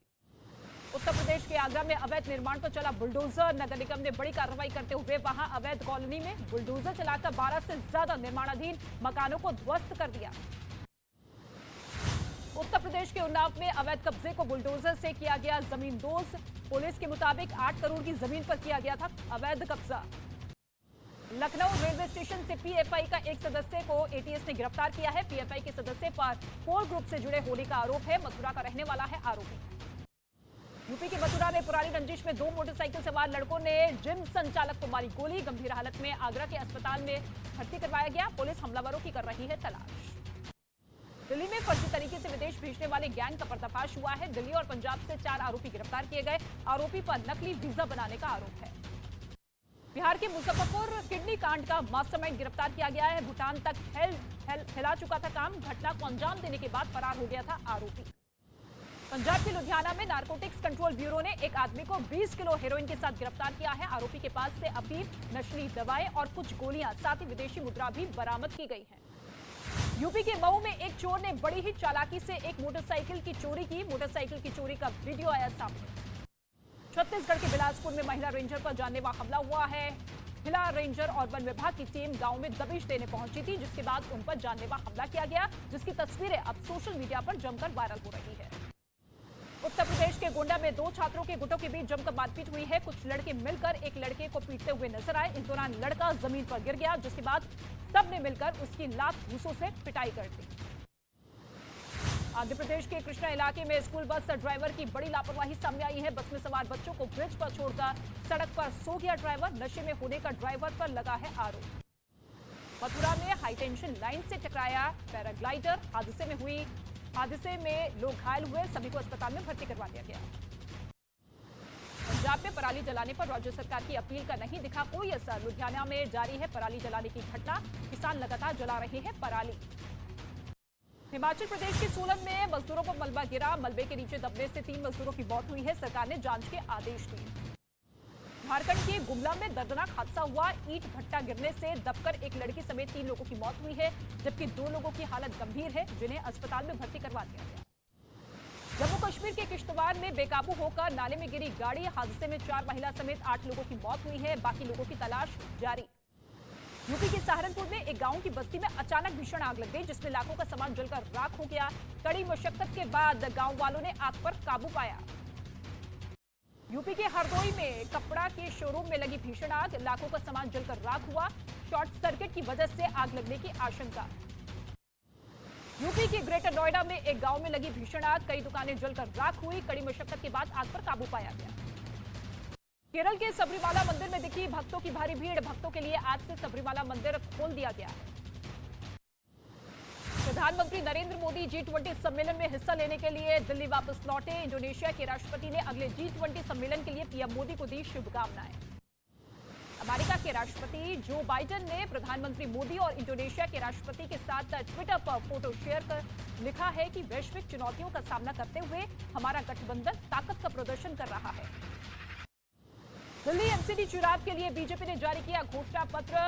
उत्तर प्रदेश के आगरा में अवैध निर्माण पर चला बुलडोजर। नगर निगम ने बड़ी कार्रवाई करते हुए वहां अवैध कॉलोनी में बुलडोजर चलाकर 12 से ज्यादा निर्माणाधीन मकानों को ध्वस्त कर दिया। उत्तर प्रदेश के उन्नाव में अवैध कब्जे को बुलडोजर से किया गया जमींदोज। पुलिस के मुताबिक 8 करोड़ की जमीन पर किया गया था अवैध कब्जा। लखनऊ रेलवे स्टेशन से पीएफआई का एक सदस्य को एटीएस ने गिरफ्तार किया है। पीएफआई के सदस्य पर कोर ग्रुप से जुड़े होने का आरोप है। मथुरा का रहने वाला है आरोपी। यूपी के मथुरा में पराली रंजिश में 2 मोटरसाइकिल सवार लड़कों ने जिम संचालक को मारी गोली। गंभीर हालत में आगरा के अस्पताल में भर्ती करवाया गया। पुलिस हमलावरों की कर रही है तलाश। दिल्ली में फर्जी तरीके से विदेश भेजने वाले गैंग का पर्दाफाश हुआ है। दिल्ली और पंजाब से 4 आरोपी गिरफ्तार किए गए। आरोपी पर नकली वीजा बनाने का आरोप है। बिहार के मुजफ्फरपुर किडनी कांड का मास्टरमाइंड गिरफ्तार किया गया है। भूटान तक फैला चुका था काम। घटना को अंजाम देने के बाद फरार हो गया था आरोपी। पंजाब के लुधियाना में नारकोटिक्स कंट्रोल ब्यूरो ने एक आदमी को 20 किलो हेरोइन के साथ गिरफ्तार किया है। आरोपी के पास से अफीम, नशीली दवाएं और कुछ गोलियां, साथ ही विदेशी मुद्रा भी बरामद की गई है। यूपी के मऊ में एक चोर ने बड़ी ही चालाकी से एक मोटरसाइकिल की चोरी की। मोटरसाइकिल की चोरी का वीडियो आया सामने। छत्तीसगढ़ के बिलासपुर में महिला रेंजर पर जानलेवा हमला हुआ है। महिला रेंजर और वन विभाग की टीम गांव में दबिश देने पहुंची थी, जिसके बाद उन पर जानलेवा हमला किया गया, जिसकी तस्वीरें अब सोशल मीडिया पर जमकर वायरल हो रही है। उत्तर प्रदेश के गोंडा में 2 छात्रों के गुटों के बीच जमकर मारपीट हुई है। कुछ लड़के मिलकर एक लड़के को पीटते हुए नजर आए। इस दौरान लड़का जमीन पर गिर गया, जिसके बाद सबने मिलकर उसकी लात घूंसों से पिटाई कर दी। आंध्र प्रदेश के कृष्णा इलाके में स्कूल बस ड्राइवर की बड़ी लापरवाही सामने आई है। बस में सवार बच्चों को ब्रिज पर छोड़कर सड़क पर सो गया ड्राइवर। नशे में होने का ड्राइवर पर लगा है आरोप। मथुरा में हाईटेंशन लाइन से टकराया पैराग्लाइडर। हादसे में लोग घायल हुए। सभी को अस्पताल में भर्ती करवा दिया गया। पंजाब में पराली जलाने पर राज्य सरकार की अपील का नहीं दिखा कोई असर। लुधियाना में जारी है पराली जलाने की घटना। किसान लगातार जला रहे हैं पराली। हिमाचल प्रदेश के सोलन में मजदूरों पर मलबा गिरा। मलबे के नीचे दबने से 3 मजदूरों की मौत हुई है। सरकार ने जांच के आदेश दिए। झारखंड के गुमला में दर्दनाक हादसा हुआ। ईंट भट्टा गिरने से दबकर एक लड़की समेत 3 लोगों की मौत हुई है, जबकि 2 लोगों की हालत गंभीर है, जिन्हें अस्पताल में भर्ती करवा दिया गया। जम्मू कश्मीर के किश्तवाड़ में बेकाबू होकर नाले में गिरी गाड़ी। हादसे में 4 महिला समेत 8 लोगों की मौत हुई है। बाकी लोगों की तलाश जारी। यूपी के सहारनपुर में एक गांव की बस्ती में अचानक भीषण आग लग गई, जिसमें लाखों का सामान जलकर राख हो गया। कड़ी मशक्कत के बाद गांव वालों ने आग पर काबू पाया। यूपी के हरदोई में कपड़ा के शोरूम में लगी भीषण आग। लाखों का सामान जलकर राख हुआ। शॉर्ट सर्किट की वजह से आग लगने की आशंका। यूपी के ग्रेटर नोएडा में एक गांव में लगी भीषण आग। कई दुकानें जलकर राख हुई। कड़ी मशक्कत के बाद आग पर काबू पाया गया। केरल के सबरीमाला मंदिर में दिखी भक्तों की भारी भीड़। भक्तों के लिए आज से सबरीमाला मंदिर खोल दिया गया है। प्रधानमंत्री नरेंद्र मोदी G20 सम्मेलन में हिस्सा लेने के लिए दिल्ली वापस लौटे। इंडोनेशिया के राष्ट्रपति ने अगले G20 सम्मेलन के लिए पीएम मोदी को दी शुभकामनाएं। अमेरिका के राष्ट्रपति जो बाइडेन ने प्रधानमंत्री मोदी और इंडोनेशिया के राष्ट्रपति के साथ ट्विटर पर फोटो शेयर कर लिखा है कि वैश्विक चुनौतियों का सामना करते हुए हमारा गठबंधन ताकत का प्रदर्शन कर रहा है। दिल्ली एमसीडी चुनाव के लिए बीजेपी ने जारी किया घोषणा पत्र।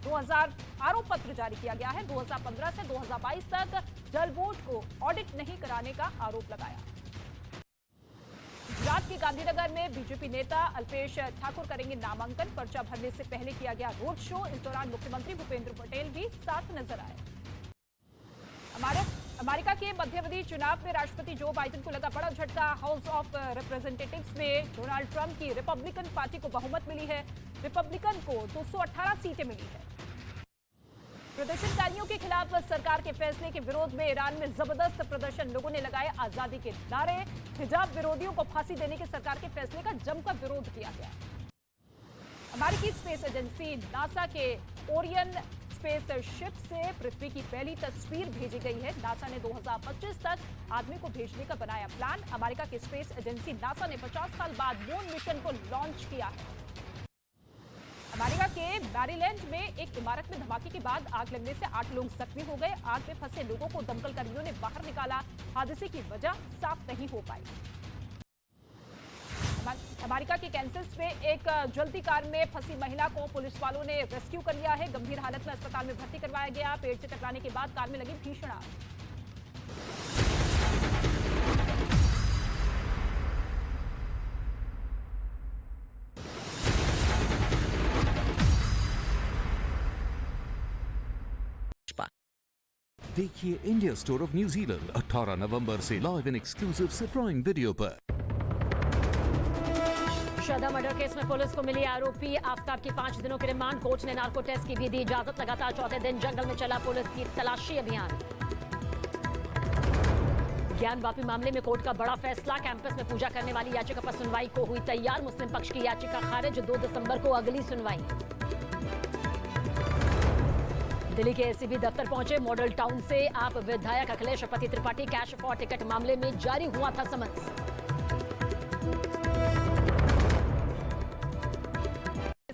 2000 आरोप पत्र जारी किया गया है। 2015 से 2022 तक जल बोर्ड को ऑडिट नहीं कराने का आरोप लगाया। गुजरात के गांधीनगर में बीजेपी नेता अल्पेश ठाकुर करेंगे नामांकन। पर्चा भरने से पहले किया गया रोड शो। इस दौरान मुख्यमंत्री भूपेंद्र पटेल भी साथ नजर आए। अमेरिका के मध्यावधि चुनाव में राष्ट्रपति जो बाइडेन को लगा बड़ा झटका। हाउस ऑफ रिप्रेजेंटेटिव्स में डोनाल्ड ट्रंप की रिपब्लिकन पार्टी को बहुमत मिली है। रिपब्लिकन को 218 सीटें मिली है। प्रदर्शनकारियों के खिलाफ सरकार के फैसले के विरोध में ईरान में जबरदस्त प्रदर्शन। लोगों ने लगाए आजादी के नारे। हिजाब विरोधियों को फांसी देने के सरकार के फैसले का जमकर विरोध किया गया। अमेरिकी स्पेस एजेंसी नासा के ओरियन स्पेस शिप से पृथ्वी की पहली तस्वीर भेजी गई है। नासा ने 2025 तक आदमी को भेजने का बनाया प्लान। अमेरिका की स्पेस एजेंसी नासा ने 50 साल बाद मून मिशन को लॉन्च किया है। अमेरिका के मैरीलैंड में एक इमारत में धमाके के बाद आग लगने से 8 लोग जख्मी हो गए। आग में फंसे लोगों को दमकल कर्मियों ने बाहर निकाला। हादसे की वजह साफ नहीं हो पाई। अमेरिका के कैंसस में एक जलती कार में फंसी महिला को पुलिस वालों ने रेस्क्यू कर लिया है। गंभीर हालत में अस्पताल में भर्ती करवाया गया। पेड़ से टकराने के बाद कार में लगी भीषण आग। देखिए इंडिया स्टोर ऑफ न्यूजीलैंड 18 नवंबर से लाइव इन एक्सक्लूसिव सिफ्राइन वीडियो पर। श्रद्धा मर्डर केस में पुलिस को मिली आरोपी आफ्ताब की 5 दिनों की रिमांड। कोर्ट ने नार्को टेस्ट की भी दी इजाजत। लगातार चौथे दिन जंगल में चला पुलिस की तलाशी अभियान। ज्ञान वापी मामले में कोर्ट का बड़ा फैसला। कैंपस में पूजा करने वाली याचिका पर सुनवाई को हुई तैयार। मुस्लिम पक्ष की याचिका खारिज। 2 दिसंबर को अगली सुनवाई। दिल्ली के एसीबी दफ्तर पहुंचे मॉडल टाउन से आप विधायक Akhilesh Tripathi. Cash for ticket मामले में जारी हुआ था समन्स।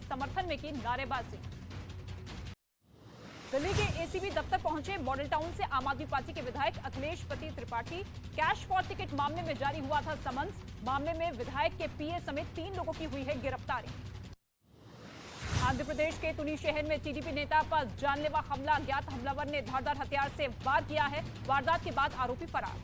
समर्थन में की नारेबाजी। दिल्ली के एसीबी दफ्तर पहुंचे मॉडल टाउन से आम आदमी पार्टी के विधायक Akhilesh Tripathi. Cash for ticket मामले में जारी हुआ था समन्स। मामले में विधायक के पीए समेत 3 लोगों की हुई है गिरफ्तारी। आंध्र प्रदेश के तुनी शहर में टीडीपी नेता पर जानलेवा हमला। अज्ञात हमलावर ने धारदार हथियार से वार किया है। वारदात के बाद आरोपी फरार।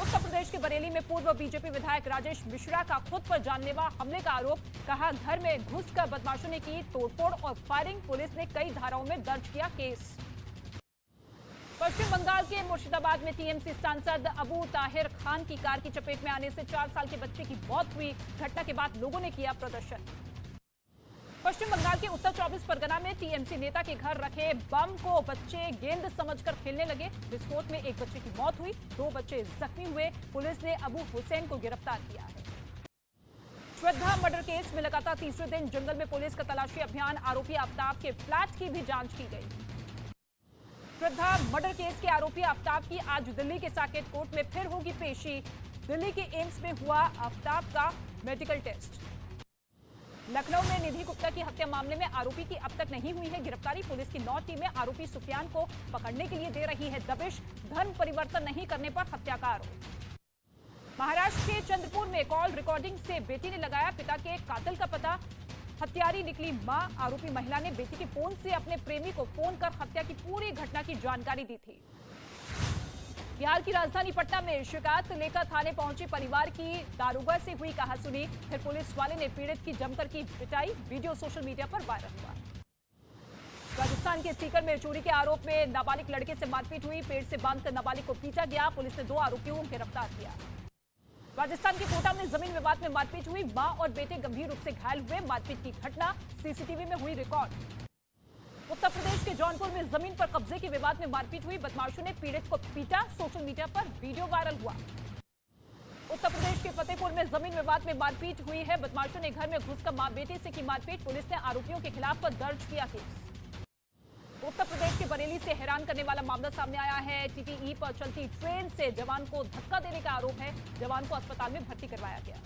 उत्तर प्रदेश के बरेली में पूर्व बीजेपी विधायक राजेश मिश्रा का खुद पर जानलेवा हमले का आरोप। कहा घर में घुसकर बदमाशों ने की तोड़फोड़ और फायरिंग। पुलिस ने कई धाराओं में दर्ज किया केस। पश्चिम बंगाल के मुर्शिदाबाद में टीएमसी सांसद अबू ताहिर खान की कार की चपेट में आने से 4 साल के बच्चे की मौत हुई। घटना के बाद लोगों ने किया प्रदर्शन। पश्चिम बंगाल के उत्तर 24 परगना में टीएमसी नेता के घर रखे बम को बच्चे गेंद समझकर खेलने लगे। विस्फोट में एक बच्चे की मौत हुई। 2 बच्चे जख्मी हुए। पुलिस ने अबू हुसैन को गिरफ्तार किया है। श्रद्धा मर्डर केस में लगातार तीसरे दिन जंगल में पुलिस का तलाशी अभियान। आरोपी आफ्ताब के फ्लैट की भी जांच की गई। श्रद्धा मर्डर केस के आरोपी आफ्ताब की आज दिल्ली के साकेत कोर्ट में फिर होगी पेशी। दिल्ली के एम्स में हुआ आफ्ताब का मेडिकल टेस्ट। लखनऊ में निधि गुप्ता की हत्या मामले में आरोपी की अब तक नहीं हुई है गिरफ्तारी। पुलिस की 9 टीमें आरोपी सुफियान को पकड़ने के लिए दे रही है दबिश। धर्म परिवर्तन नहीं करने पर हत्या का आरोप। महाराष्ट्र के चंद्रपुर में कॉल रिकॉर्डिंग से बेटी ने लगाया पिता के कातिल का पता। हत्यारी निकली मां। आरोपी महिला ने बेटी के फोन से अपने प्रेमी को फोन कर हत्या की पूरी घटना की जानकारी दी थी। बिहार की राजधानी पटना में शिकायत लेकर थाने पहुंचे परिवार की दारोगा से हुई कहासुनी। फिर पुलिस वाले ने पीड़ित की जमकर की पिटाई। वीडियो सोशल मीडिया पर वायरल हुआ। राजस्थान के सीकर में चोरी के आरोप में नाबालिग लड़के से मारपीट हुई। पेड़ से बांधकर नाबालिग को पीटा गया। पुलिस ने 2 आरोपियों को गिरफ्तार किया। राजस्थान के कोटा में जमीन विवाद में मारपीट हुई। मां और बेटे गंभीर रूप से घायल हुए। मारपीट की घटना सीसीटीवी में हुई रिकॉर्ड। उत्तर प्रदेश के जौनपुर में जमीन पर कब्जे के विवाद में मारपीट हुई। बदमाशों ने पीड़ित को पीटा। सोशल मीडिया पर वीडियो वायरल हुआ। उत्तर प्रदेश के फतेहपुर में जमीन विवाद में मारपीट हुई है। बदमाशों ने घर में घुसकर मां बेटे से की मारपीट। पुलिस ने आरोपियों के खिलाफ दर्ज किया केस। उत्तर प्रदेश के बरेली से हैरान करने वाला मामला सामने आया है। टीटीई पर चलती ट्रेन से जवान को धक्का देने का आरोप है। जवान को अस्पताल में भर्ती करवाया गया।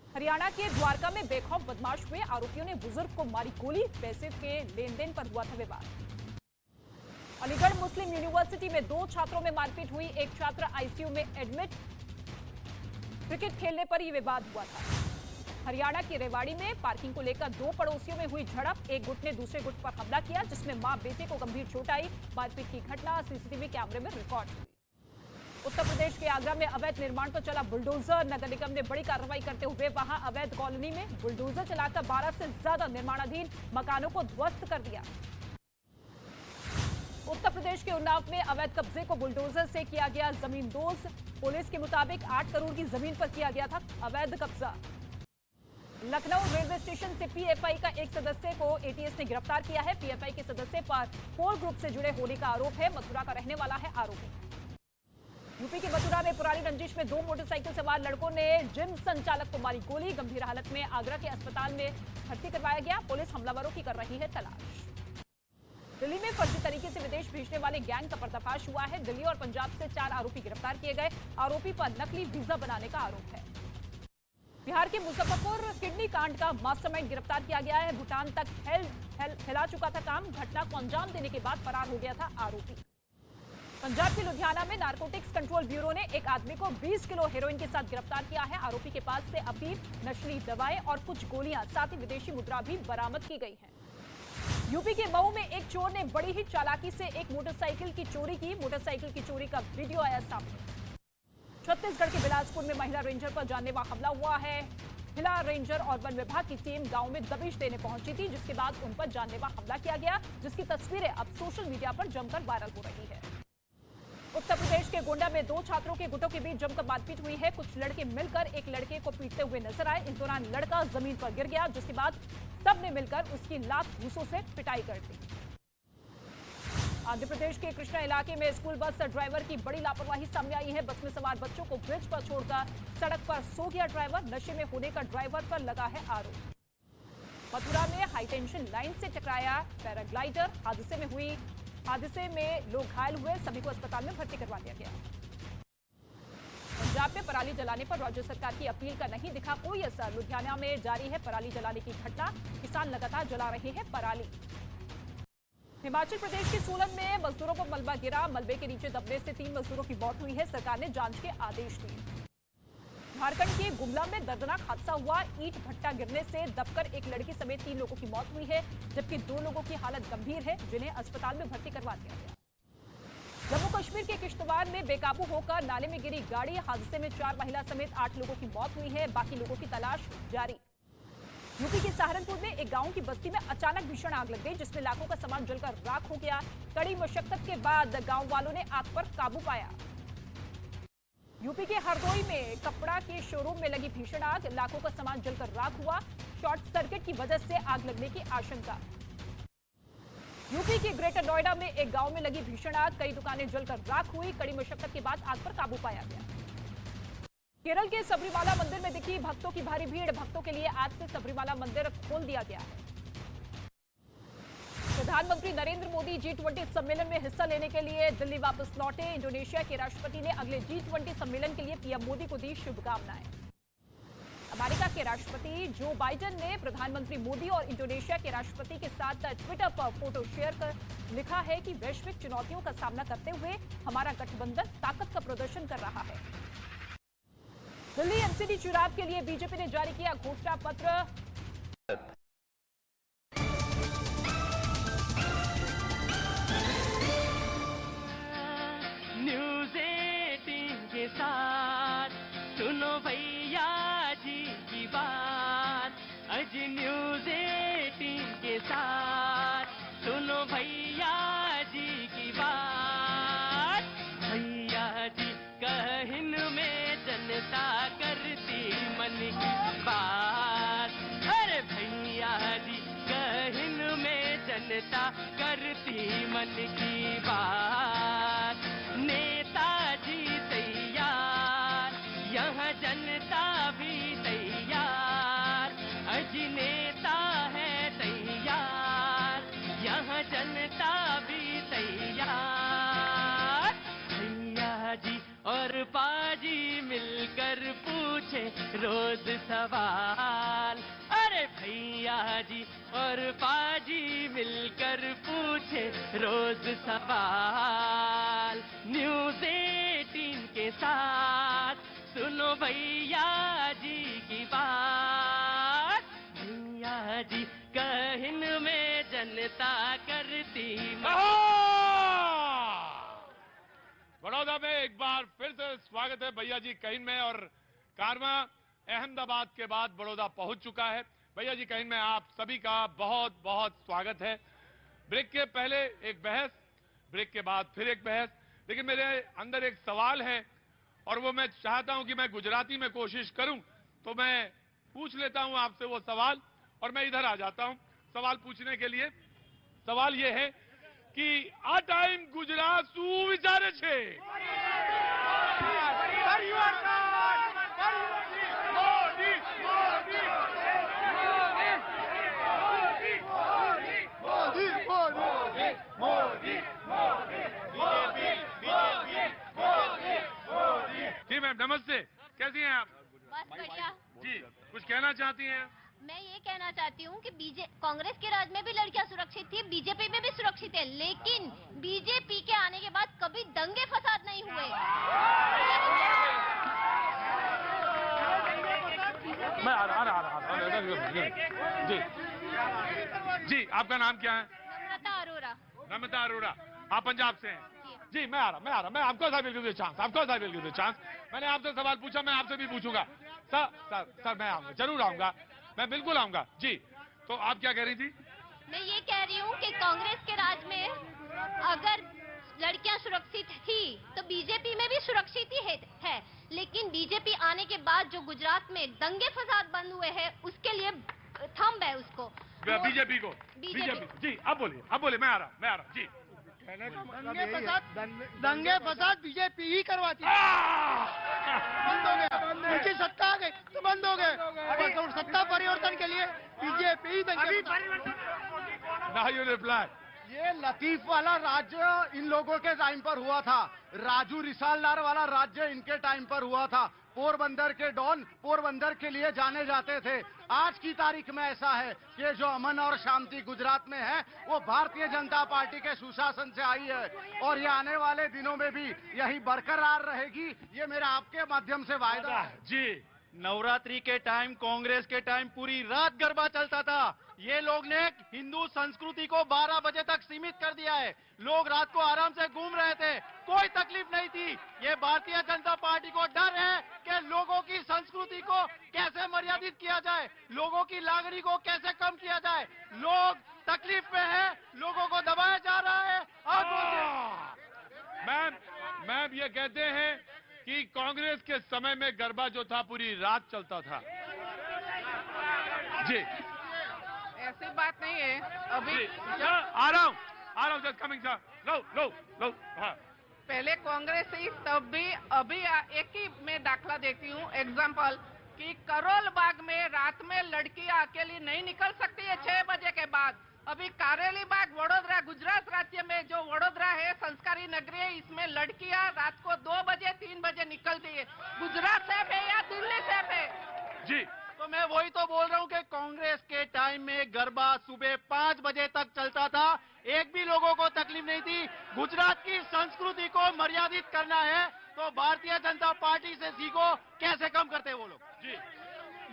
हरियाणा के द्वारका में बेखौफ बदमाश हुए। आरोपियों ने बुजुर्ग को मारी गोली। पैसे के लेन देन पर हुआ था विवाद। अलीगढ़ मुस्लिम यूनिवर्सिटी में 2 छात्रों में मारपीट हुई। एक छात्र आईसीयू में एडमिट। क्रिकेट खेलने पर ही विवाद हुआ था। हरियाणा के रेवाड़ी में पार्किंग को लेकर 2 पड़ोसियों में हुई झड़प। एक गुट ने दूसरे गुट पर हमला किया जिसमें मां बेटे को गंभीर चोट आई। मारपीट की घटना सीसीटीवी कैमरे में रिकॉर्ड हुई। उत्तर प्रदेश के आगरा में अवैध निर्माण पर चला बुलडोजर। नगर निगम ने बड़ी कार्रवाई करते हुए वहां अवैध कॉलोनी में बुलडोजर चलाकर 12 से ज्यादा निर्माणाधीन मकानों को ध्वस्त कर दिया। उत्तर प्रदेश के उन्नाव में अवैध कब्जे को बुलडोजर से किया गया जमींदोज। पुलिस के मुताबिक 8 करोड़ की जमीन पर किया गया था अवैध कब्जा। लखनऊ रेलवे स्टेशन से पीएफआई का एक सदस्य को एटीएस ने गिरफ्तार किया है। पीएफआई के सदस्य पर कोर ग्रुप से जुड़े होने का आरोप है। मथुरा का रहने वाला है आरोपी। यूपी के मथुरा में पुरानी रंजिश में 2 मोटरसाइकिल सवार लड़कों ने जिम संचालक को मारी गोली। गंभीर हालत में आगरा के अस्पताल में भर्ती करवाया गया। पुलिस हमलावरों की कर रही है तलाश। दिल्ली में फर्जी तरीके से विदेश भेजने वाले गैंग का पर्दाफाश हुआ है। दिल्ली और पंजाब से 4 आरोपी गिरफ्तार किए गए। आरोपी पर नकली वीजा बनाने का आरोप है। बिहार के मुजफ्फरपुर किडनी कांड का मास्टरमाइंड गिरफ्तार किया गया है। भूटान तक फैला चुका था काम। घटना को अंजाम देने के बाद फरार हो गया था आरोपी। पंजाब के लुधियाना में नारकोटिक्स कंट्रोल ब्यूरो ने एक आदमी को 20 किलो हेरोइन के साथ गिरफ्तार किया है। आरोपी के पास से अफीम, नशीली दवाएं और कुछ गोलियां, साथ ही विदेशी मुद्रा भी बरामद की गई है। यूपी के मऊ में एक चोर ने बड़ी ही चालाकी से एक मोटरसाइकिल की चोरी की। मोटरसाइकिल की चोरी का वीडियो आया सामने। छत्तीसगढ़ के बिलासपुर में महिला रेंजर पर जानलेवा हमला हुआ है। महिला रेंजर और वन विभाग की टीम गांव में दबिश देने पहुंची थी, जिसके बाद उन पर जानलेवा हमला किया गया, जिसकी तस्वीरें अब सोशल मीडिया पर जमकर वायरल हो रही है। उत्तर प्रदेश के गोंडा में 2 छात्रों के गुटों के बीच जमकर मारपीट हुई है। कुछ लड़के मिलकर एक लड़के को पीटते हुए नजर आए। इस दौरान लड़का जमीन पर गिर गया, जिसके बाद सबने मिलकर उसकी लात घूंसों से पिटाई कर दी। आंध्र प्रदेश के कृष्णा इलाके में स्कूल बस ड्राइवर की बड़ी लापरवाही सामने आई है। बस में सवार बच्चों को ब्रिज पर छोड़कर सड़क पर सो गया ड्राइवर। नशे में होने का ड्राइवर पर लगा है आरोप। मथुरा में हाईटेंशन लाइन से टकराया पैराग्लाइडर। हादसे में लोग घायल हुए। सभी को अस्पताल में भर्ती करवा दिया गया। पंजाब में पराली जलाने पर राज्य सरकार की अपील का नहीं दिखा कोई असर। लुधियाना में जारी है पराली जलाने की घटना। किसान लगातार जला रहे हैं पराली। हिमाचल प्रदेश के सोलन में मजदूरों को मलबा गिरा। मलबे के नीचे दबने से 3 मजदूरों की मौत हुई है। सरकार ने जांच के आदेश दिए। झारखंड के गुमला में दर्दनाक हादसा हुआ। ईंट भट्टा गिरने से दबकर एक लड़की समेत 3 लोगों की मौत हुई है, जबकि 2 लोगों की हालत गंभीर है, जिन्हें अस्पताल में भर्ती करवा दिया गया। जम्मू कश्मीर के किश्तवाड़ में बेकाबू होकर नाले में गिरी गाड़ी। हादसे में 4 महिला समेत 8 लोगों की मौत हुई है। बाकी लोगों की तलाश जारी। यूपी के सहारनपुर में एक गांव की बस्ती में अचानक भीषण आग लग गई, जिसमें लाखों का सामान जलकर राख हो गया। कड़ी मशक्कत के बाद गांव वालों ने आग पर काबू पाया। यूपी के हरदोई में कपड़ा के शोरूम में लगी भीषण आग। लाखों का सामान जलकर राख हुआ। शॉर्ट सर्किट की वजह से आग लगने की आशंका। यूपी के ग्रेटर नोएडा में एक गांव में लगी भीषण आग। कई दुकानें जलकर राख हुई। कड़ी मशक्कत के बाद आग पर काबू पाया गया। केरल के सबरीमाला मंदिर में दिखी भक्तों की भारी भीड़। भक्तों के लिए आज से सबरीमाला मंदिर खोल दिया गया है। प्रधानमंत्री नरेंद्र मोदी G20 सम्मेलन में हिस्सा लेने के लिए दिल्ली वापस लौटे। इंडोनेशिया के राष्ट्रपति ने अगले G20 सम्मेलन के लिए पीएम मोदी को दी शुभकामनाएं। अमेरिका के राष्ट्रपति जो बाइडेन ने प्रधानमंत्री मोदी और इंडोनेशिया के राष्ट्रपति के साथ ट्विटर पर फोटो शेयर कर लिखा है कि वैश्विक चुनौतियों का सामना करते हुए हमारा गठबंधन ताकत का प्रदर्शन कर रहा है। दिल्ली एमसीडी चुनाव के लिए बीजेपी ने जारी किया घोषणा पत्र। न्यूज़ 18 के साथ सुनो भैया जी की बात। आज न्यूज़ 18 के साथ सुनो भैया जी की बात। भैया जी कहन में जनता करती मन की बात। अरे भैया जी कहन में जनता करती मन की बात। नेताजी तैयार, यहाँ जनता भी तैयार। अज नेता है तैयार, यहाँ जनता भी तैयार। भैया जी और पाजी मिलकर पूछे रोज सवाल। अरे भैया जी और पाजी मिलकर पूछे रोज सवाल। न्यूज़ 18 के साथ सुनो भैया जी की बात। भैया जी कहन में जनता करती बड़ौदा में एक बार फिर से स्वागत है भैया जी कहिन में। और कारवां अहमदाबाद के बाद बड़ौदा पहुंच चुका है। भैया जी कहिन में आप सभी का बहुत बहुत स्वागत है। ब्रेक के पहले एक बहस, ब्रेक के बाद फिर एक बहस, लेकिन मेरे अंदर एक सवाल है और वो मैं चाहता हूं कि मैं गुजराती में कोशिश करूं, तो मैं पूछ लेता हूं आपसे वो सवाल और मैं इधर आ जाता हूं सवाल पूछने के लिए। सवाल ये है कि आ टाइम गुजरात શું વિચારે છે? जी मैम नमस्ते, कैसी हैं आप? बस बढ़िया। जी कुछ कहना चाहती हैं? मैं ये कहना चाहती हूँ कि कांग्रेस के राज में भी लड़कियां सुरक्षित थी, बीजेपी में भी सुरक्षित है, लेकिन बीजेपी के आने के बाद कभी दंगे फसाद नहीं हुए। मैं आ रहा जी जी आपका नाम क्या है? नम्रता अरोरा। नम्रता अरोरा, आप पंजाब से हैं? जी मैं आ रहा मैं आपको चांस मैंने आपसे सवाल पूछा, मैं आपसे भी पूछूंगा। सर मैं आऊंगा, जरूर आऊंगा, मैं बिल्कुल आऊंगा। जी तो आप क्या कह रही थी? मैं ये कह रही हूँ कि कांग्रेस के राज में अगर लड़कियां सुरक्षित थी तो बीजेपी में भी सुरक्षित ही है, लेकिन बीजेपी आने के बाद जो गुजरात में दंगे फसाद बंद हुए हैं उसके लिए थंब है उसको, बीजेपी को। बीजेपी जी अब बोलिए मैं आ रहा जी। दंगे फसाद बीजेपी ही करवाती है। बंद हो गया, उनकी सत्ता आ गई तो बंद हो गए। अब सत्ता परिवर्तन के लिए बीजेपी ही दंगे Now you reply. ये लतीफ वाला राज्य इन लोगों के टाइम पर हुआ था, राजू रिसालदार वाला राज्य इनके टाइम पर हुआ था। पोरबंदर के डॉन पोरबंदर के लिए जाने जाते थे। आज की तारीख में ऐसा है कि जो अमन और शांति गुजरात में है वो भारतीय जनता पार्टी के सुशासन से आई है और ये आने वाले दिनों में भी यही बरकरार रहेगी, ये मेरा आपके माध्यम से वायदा है। जी नवरात्रि के टाइम, कांग्रेस के टाइम पूरी रात गरबा चलता था। ये लोग ने हिंदू संस्कृति को 12 बजे तक सीमित कर दिया है। लोग रात को आराम से घूम रहे थे, कोई तकलीफ नहीं थी। ये भारतीय जनता पार्टी को डर है कि लोगों की संस्कृति को कैसे मर्यादित किया जाए, लोगों की लागणी को कैसे कम किया जाए। लोग तकलीफ में है, लोगों को दबाया जा रहा है। मैम ये कहते हैं कि कांग्रेस के समय में गरबा जो था पूरी रात चलता था। जी ऐसी बात नहीं है। अभी आ रहा हूँ जस्ट कमिंग सर। लो हाँ। पहले कांग्रेस थी तब भी, अभी एक ही मैं दाखला देती हूँ एग्जाम्पल कि करोल बाग में रात में लड़कियां अकेली नहीं निकल सकती है 6 बजे के बाद। अभी कारेली बाग वडोदरा, गुजरात राज्य में जो वडोदरा है संस्कारी नगरी है, इसमें लड़कियां रात को 2 बजे 3 बजे निकलती है। गुजरात सेफ है या दिल्ली सेफ है? जी तो मैं वही तो बोल रहा हूँ कि कांग्रेस के टाइम में गरबा सुबह 5 बजे तक चलता था, एक भी लोगों को तकलीफ नहीं थी। गुजरात की संस्कृति को मर्यादित करना है तो भारतीय जनता पार्टी से सीखो कैसे कम करते हैं वो लोग। जी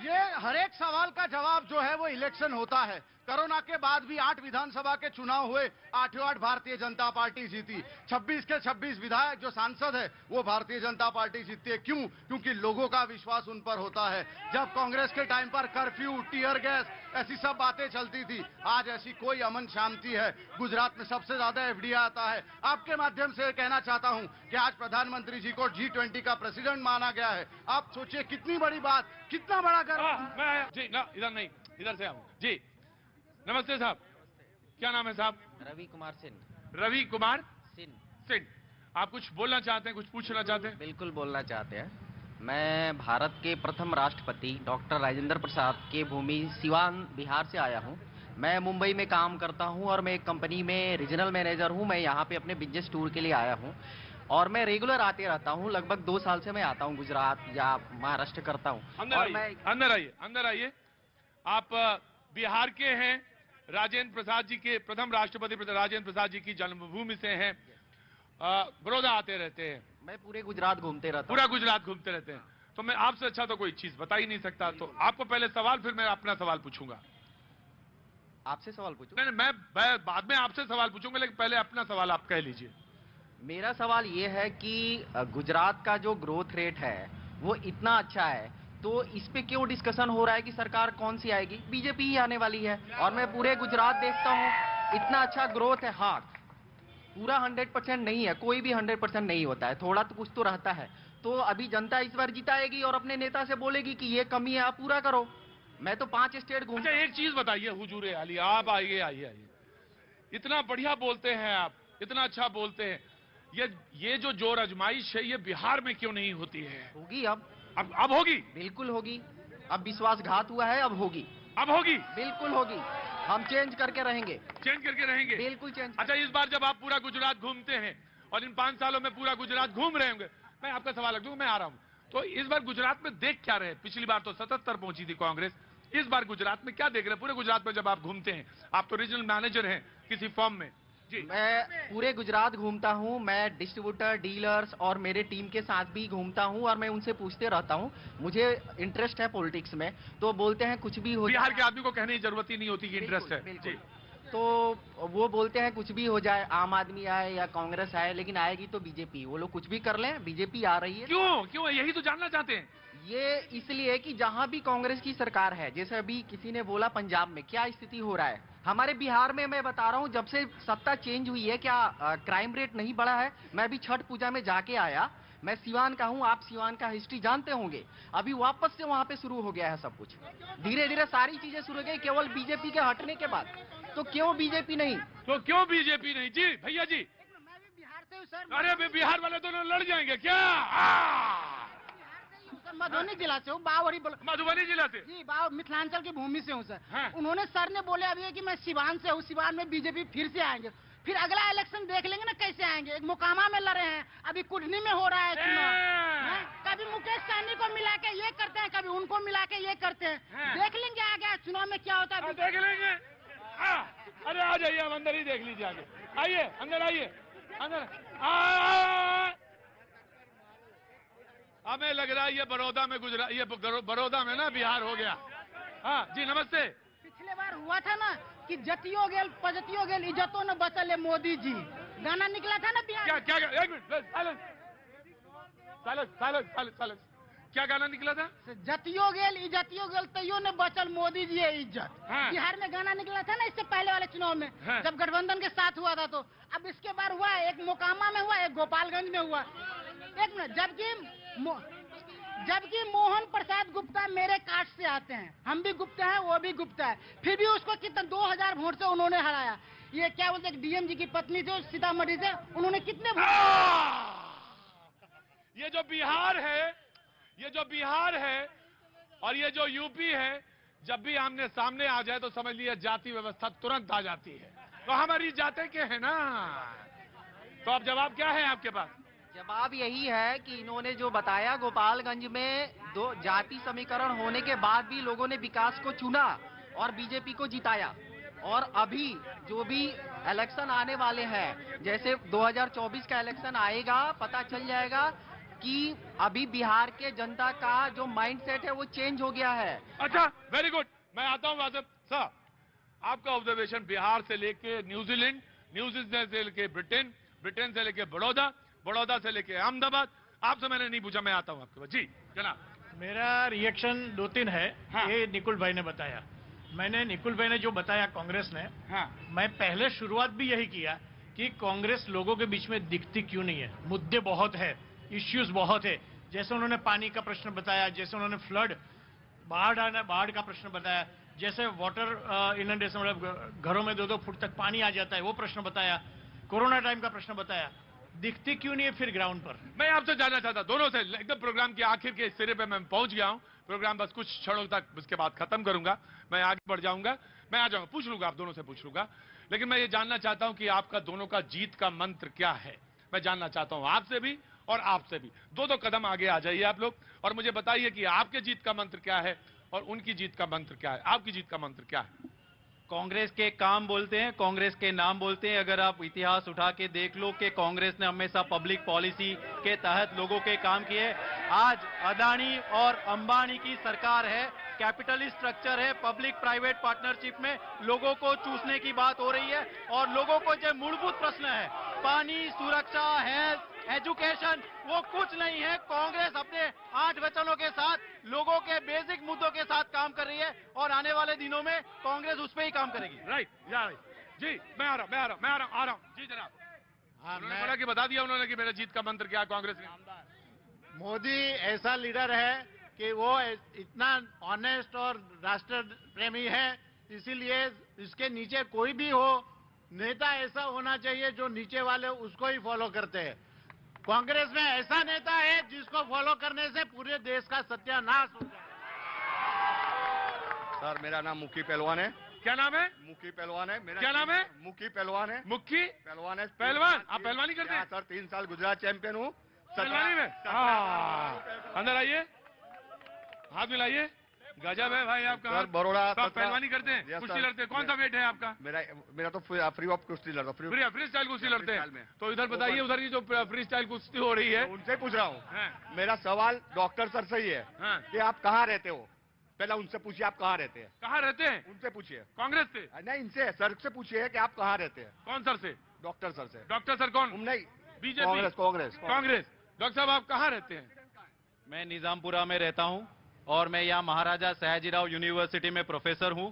ये हर एक सवाल का जवाब जो है वो इलेक्शन होता है। कोरोना के बाद भी 8 विधानसभा के चुनाव हुए, 8 भारतीय जनता पार्टी जीती। 26 के 26 विधायक जो सांसद है वो भारतीय जनता पार्टी जीतती है। क्यों? क्योंकि लोगों का विश्वास उन पर होता है। जब कांग्रेस के टाइम पर कर्फ्यू, टीयर गैस, ऐसी सब बातें चलती थी, आज ऐसी कोई अमन शांति है। गुजरात में सबसे ज्यादा एफडीआई आता है। आपके माध्यम से कहना चाहता हूं कि आज प्रधानमंत्री जी को G20 का प्रेसिडेंट माना गया है। आप सोचिए कितनी बड़ी बात, कितना बड़ा गर्व। मैं जी ना इधर नहीं, इधर से आऊँ जी। नमस्ते साहब, क्या नाम है साहब? रवि कुमार सिंह। रवि कुमार सिंह। आप कुछ बोलना चाहते हैं, कुछ पूछना चाहते हैं? बिल्कुल बोलना चाहते हैं। मैं भारत के प्रथम राष्ट्रपति डॉक्टर राजेंद्र प्रसाद के भूमि सिवान बिहार से आया हूं। मैं मुंबई में काम करता हूं और मैं एक कंपनी में रीजनल मैनेजर हूं। मैं यहां पे अपने बिजनेस टूर के लिए आया हूं और मैं रेगुलर आते रहता हूं। लगभग 2 साल से मैं आता हूं, गुजरात या महाराष्ट्र करता हूं। अंदर आइए। आप बिहार के हैं, राजेंद्र प्रसाद जी के, प्रथम राष्ट्रपति राजेंद्र प्रसाद जी की जन्मभूमि से हैं, बड़ौदा आते रहते हैं। मैं पूरे गुजरात घूमते रहता हूं। पूरा गुजरात घूमते रहते हैं। तो मैं आपसे अच्छा तो कोई चीज बता ही नहीं सकता। तो आपको पहले सवाल, फिर मैं अपना सवाल पूछूंगा। आपसे सवाल पूछूं? नहीं, मैं बाद में आपसे सवाल पूछूंगा, लेकिन पहले अपना सवाल आप कह लीजिए। मेरा सवाल ये है कि गुजरात का जो ग्रोथ रेट है वो इतना अच्छा है, तो इस पे क्यों डिस्कशन हो रहा है कि सरकार कौन सी आएगी? बीजेपी ही आने वाली है। और मैं पूरे गुजरात देखता हूँ, इतना अच्छा ग्रोथ है। हाँ, पूरा 100% नहीं है, कोई भी 100% नहीं होता है, थोड़ा तो कुछ तो रहता है। तो अभी जनता इस बार जिताएगी और अपने नेता से बोलेगी कि ये कमी है, आप पूरा करो। मैं तो 5 स्टेट घूम। अच्छा एक चीज बताइए हुजूर अली, आप आइए आइए आइए, इतना बढ़िया बोलते हैं आप, इतना अच्छा बोलते हैं, ये जो जोर आजमाइश है ये बिहार में क्यों नहीं होती है? होगी अब होगी, बिल्कुल होगी। अब विश्वासघात हुआ है, अब होगी, बिल्कुल होगी। हम चेंज करके रहेंगे, बिल्कुल चेंज। अच्छा इस बार जब आप पूरा गुजरात घूमते हैं और इन 5 सालों में पूरा गुजरात घूम रहे होंगे, मैं आपका सवाल रख दूं, मैं आ रहा हूं, तो इस बार गुजरात में देख क्या रहे? पिछली बार तो 77 पहुंची थी कांग्रेस, इस बार गुजरात में क्या देख रहे हैं? पूरे गुजरात में जब आप घूमते हैं, आप तो रीजनल मैनेजर हैं किसी फॉर्म में जी। मैं पूरे गुजरात घूमता हूं, मैं डिस्ट्रीब्यूटर, डीलर्स और मेरे टीम के साथ भी घूमता हूं और मैं उनसे पूछते रहता हूं। मुझे इंटरेस्ट है पॉलिटिक्स में, तो बोलते हैं कुछ भी हो बिहार के आदमी को कहने की जरूरत ही नहीं होती कि इंटरेस्ट है जी। तो वो बोलते हैं कुछ भी हो जाए, आम आदमी आए या कांग्रेस आए, लेकिन आएगी तो बीजेपी। वो लोग कुछ भी कर लें, बीजेपी आ रही है। क्यों यही तो जानना चाहते हैं। ये इसलिए कि जहां भी कांग्रेस की सरकार है, जैसे अभी किसी ने बोला पंजाब में क्या स्थिति हो रहा है, हमारे बिहार में मैं बता रहा हूं, जब से सत्ता चेंज हुई है, क्या क्राइम रेट नहीं बढ़ा है? मैं भी छठ पूजा में जाके आया, मैं सिवान का हूं, आप सिवान का हिस्ट्री जानते होंगे। अभी वापस से वहां पे शुरू हो गया है सब कुछ, धीरे धीरे सारी चीजें शुरू हो गई, केवल बीजेपी के हटने के बाद। तो क्यों बीजेपी नहीं? जी भैया जी, मैं भी बिहार से हूँ सर। अरे बिहार वाले दोनों लड़ जाएंगे क्या? मधुबनी जिला से हूँ, मधुबनी जिला से जी, मिथिलांचल की भूमि से हूँ सर। हाँ। उन्होंने सर ने बोले अभी कि मैं सिवान से हूँ, सिवान में बीजेपी फिर से आएंगे, फिर अगला इलेक्शन देख लेंगे ना कैसे आएंगे। एक मोकामा में लड़े हैं, अभी कुढ़नी में हो रहा है चुनाव। कभी मुकेश सहनी को मिला के ये करते हैं, कभी उनको मिला के ये करते हैं। देख लेंगे आगे चुनाव में क्या होता है, देख लेंगे। अरे आ जाइए, आप अंदर ही देख लीजिए, आगे आइए, अंदर आइए, अंदर। हमें लग रहा है ये बड़ौदा में गुजरा, ये बड़ौदा में ना बिहार हो गया। हाँ जी नमस्ते। पिछले बार हुआ था ना कि जतियो गेल पजतियो गेल इज्जतो न बचल है, मोदी जी गाना निकला था ना बिहार। क्या एक मिनट, साइलेंस। क्या गाना निकला था? जतियो गेल इज्जतियो गेल तैयो ने बचल, मोदी जी है इज्जत। हाँ। बिहार में गाना निकला था ना इससे पहले वाले चुनाव में। हाँ। जब गठबंधन के साथ हुआ था। तो अब इसके बार हुआ, एक मोकामा में हुआ, एक गोपालगंज में हुआ। एक मिनट, जबकि मोहन प्रसाद गुप्ता मेरे कास्ट से आते हैं, हम भी गुप्ता है, वो भी गुप्ता है, फिर भी उसको कितना 2000 वोट से उन्होंने हराया। ये क्या बोलते हैं, डीएम जी की पत्नी थे सीतामढ़ी से, उन्होंने कितने ये जो बिहार है और ये जो यूपी है, जब भी आमने सामने आ जाए तो समझ लिया जाति व्यवस्था तुरंत आ जाती है। तो हमारी जाते के है ना, तो अब जवाब क्या है आपके पास? जवाब यही है कि इन्होंने जो बताया, गोपालगंज में 2 जाति समीकरण होने के बाद भी लोगों ने विकास को चुना और बीजेपी को जिताया। और अभी जो भी इलेक्शन आने वाले हैं, जैसे 2024 का इलेक्शन आएगा, पता चल जाएगा कि अभी बिहार के जनता का जो माइंडसेट है वो चेंज हो गया है। अच्छा, वेरी गुड। मैं आता हूं वाजिब साहब, आपका ऑब्जर्वेशन बिहार से लेके न्यूजीलैंड, न्यूजीलैंड से लेके ब्रिटेन से लेके बड़ौदा से लेके अहमदाबाद, आपसे मैंने नहीं पूछा, मैं आता हूं आपके पास। जी जनाब। मेरा रिएक्शन 2-3 है। हाँ। ये निकुल भाई ने बताया, मैंने निकुल भाई ने जो बताया कांग्रेस ने, हाँ। मैं पहले शुरुआत भी यही किया कि कांग्रेस लोगों के बीच में दिखती क्यों नहीं है। मुद्दे बहुत है, इश्यूज बहुत है, जैसे उन्होंने पानी का प्रश्न बताया, जैसे उन्होंने फ्लड, बाढ़ का प्रश्न बताया, जैसे वाटर इनंडेशन, मतलब घरों में 2-2 फुट तक पानी आ जाता है, वो प्रश्न बताया, कोरोना टाइम का प्रश्न बताया। दिखती क्यों नहीं है फिर ग्राउंड पर? मैं आपसे जानना चाहता दोनों से, एकदम प्रोग्राम के आखिर के सिरे पे मैं पहुंच गया हूं। प्रोग्राम बस कुछ क्षणों तक, उसके बाद खत्म करूंगा, मैं आगे बढ़ जाऊंगा, मैं आ जाऊंगा, पूछ लूंगा, आप दोनों से पूछ लूंगा। लेकिन मैं ये जानना चाहता हूं कि आपका दोनों का जीत का मंत्र क्या है। मैं जानना चाहता हूं आपसे भी और आपसे भी। 2-2 कदम आगे आ जाइए आप लोग और मुझे बताइए कि आपके जीत का मंत्र क्या है और उनकी जीत का मंत्र क्या है। आपकी जीत का मंत्र क्या है? कांग्रेस के काम बोलते हैं, कांग्रेस के नाम बोलते हैं। अगर आप इतिहास उठा के देख लो कि कांग्रेस ने हमेशा पब्लिक पॉलिसी के तहत लोगों के काम किए। आज अदानी और अंबानी की सरकार है, कैपिटलिस्ट स्ट्रक्चर है, पब्लिक प्राइवेट पार्टनरशिप में लोगों को चूसने की बात हो रही है। और लोगों को जो मूलभूत प्रश्न है, पानी, सुरक्षा, हेल्थ, एजुकेशन, वो कुछ नहीं है। कांग्रेस अपने 8 वचनों के साथ लोगों के बेसिक मुद्दों के साथ काम कर रही है और आने वाले दिनों में कांग्रेस उस पर ही काम करेगी। राइट जी, मैं आ रहा हूं जी जनाब। उन्होंने बोला कि बता दिया उन्होंने कि मेरा जीत का मंत्र क्या है कांग्रेस ने। मोदी ऐसा लीडर है कि वो इतना ऑनेस्ट और राष्ट्र प्रेमी है, इसीलिए इसके नीचे कोई भी हो नेता ऐसा होना चाहिए जो नीचे वाले उसको ही फॉलो करते हैं। कांग्रेस में ऐसा नेता है जिसको फॉलो करने से पूरे देश का सत्यानाश हो जाए। सर मेरा नाम मुक्की पहलवान है। क्या नाम है? मुक्की पहलवान है मेरा। क्या नाम है? मुक्की पहलवान है। मुक्की पहलवान है। पहलवान, आप पहलवानी करते हैं? सर 3 साल गुजरात चैंपियन हूँ पहलवानी में। अंदर आइए, हाथ मिलाइए। गजब है भाई आपका। सर बड़ोड़ा पहलवानी करते हैं, कुश्ती लड़ते हैं। कौन सा वेट है आपका? मेरा तो फ्री ऑफ कुश्ती लड़ता हूँ। फ्री स्टाइल कुश्ती लड़ते हैं। तो इधर बताइए, उधर की जो फ्री स्टाइल कुश्ती हो रही है उनसे पूछ रहा हूँ। मेरा सवाल डॉक्टर सर से ही है कि आप कहाँ रहते हो, पहले उनसे पूछिए आप कहाँ रहते हैं। कहाँ रहते हैं? उनसे पूछिए। कांग्रेस से नहीं, इनसे सर से पूछिए कि आप कहाँ रहते हैं। कौन सर से? डॉक्टर सर से। डॉक्टर सर कौन? नहीं, बीजेपी। कांग्रेस। डॉक्टर साहब आप कहाँ रहते हैं? मैं निजामपुरा में रहता हूं और मैं यहाँ महाराजा सयाजीराव यूनिवर्सिटी में प्रोफेसर हूं।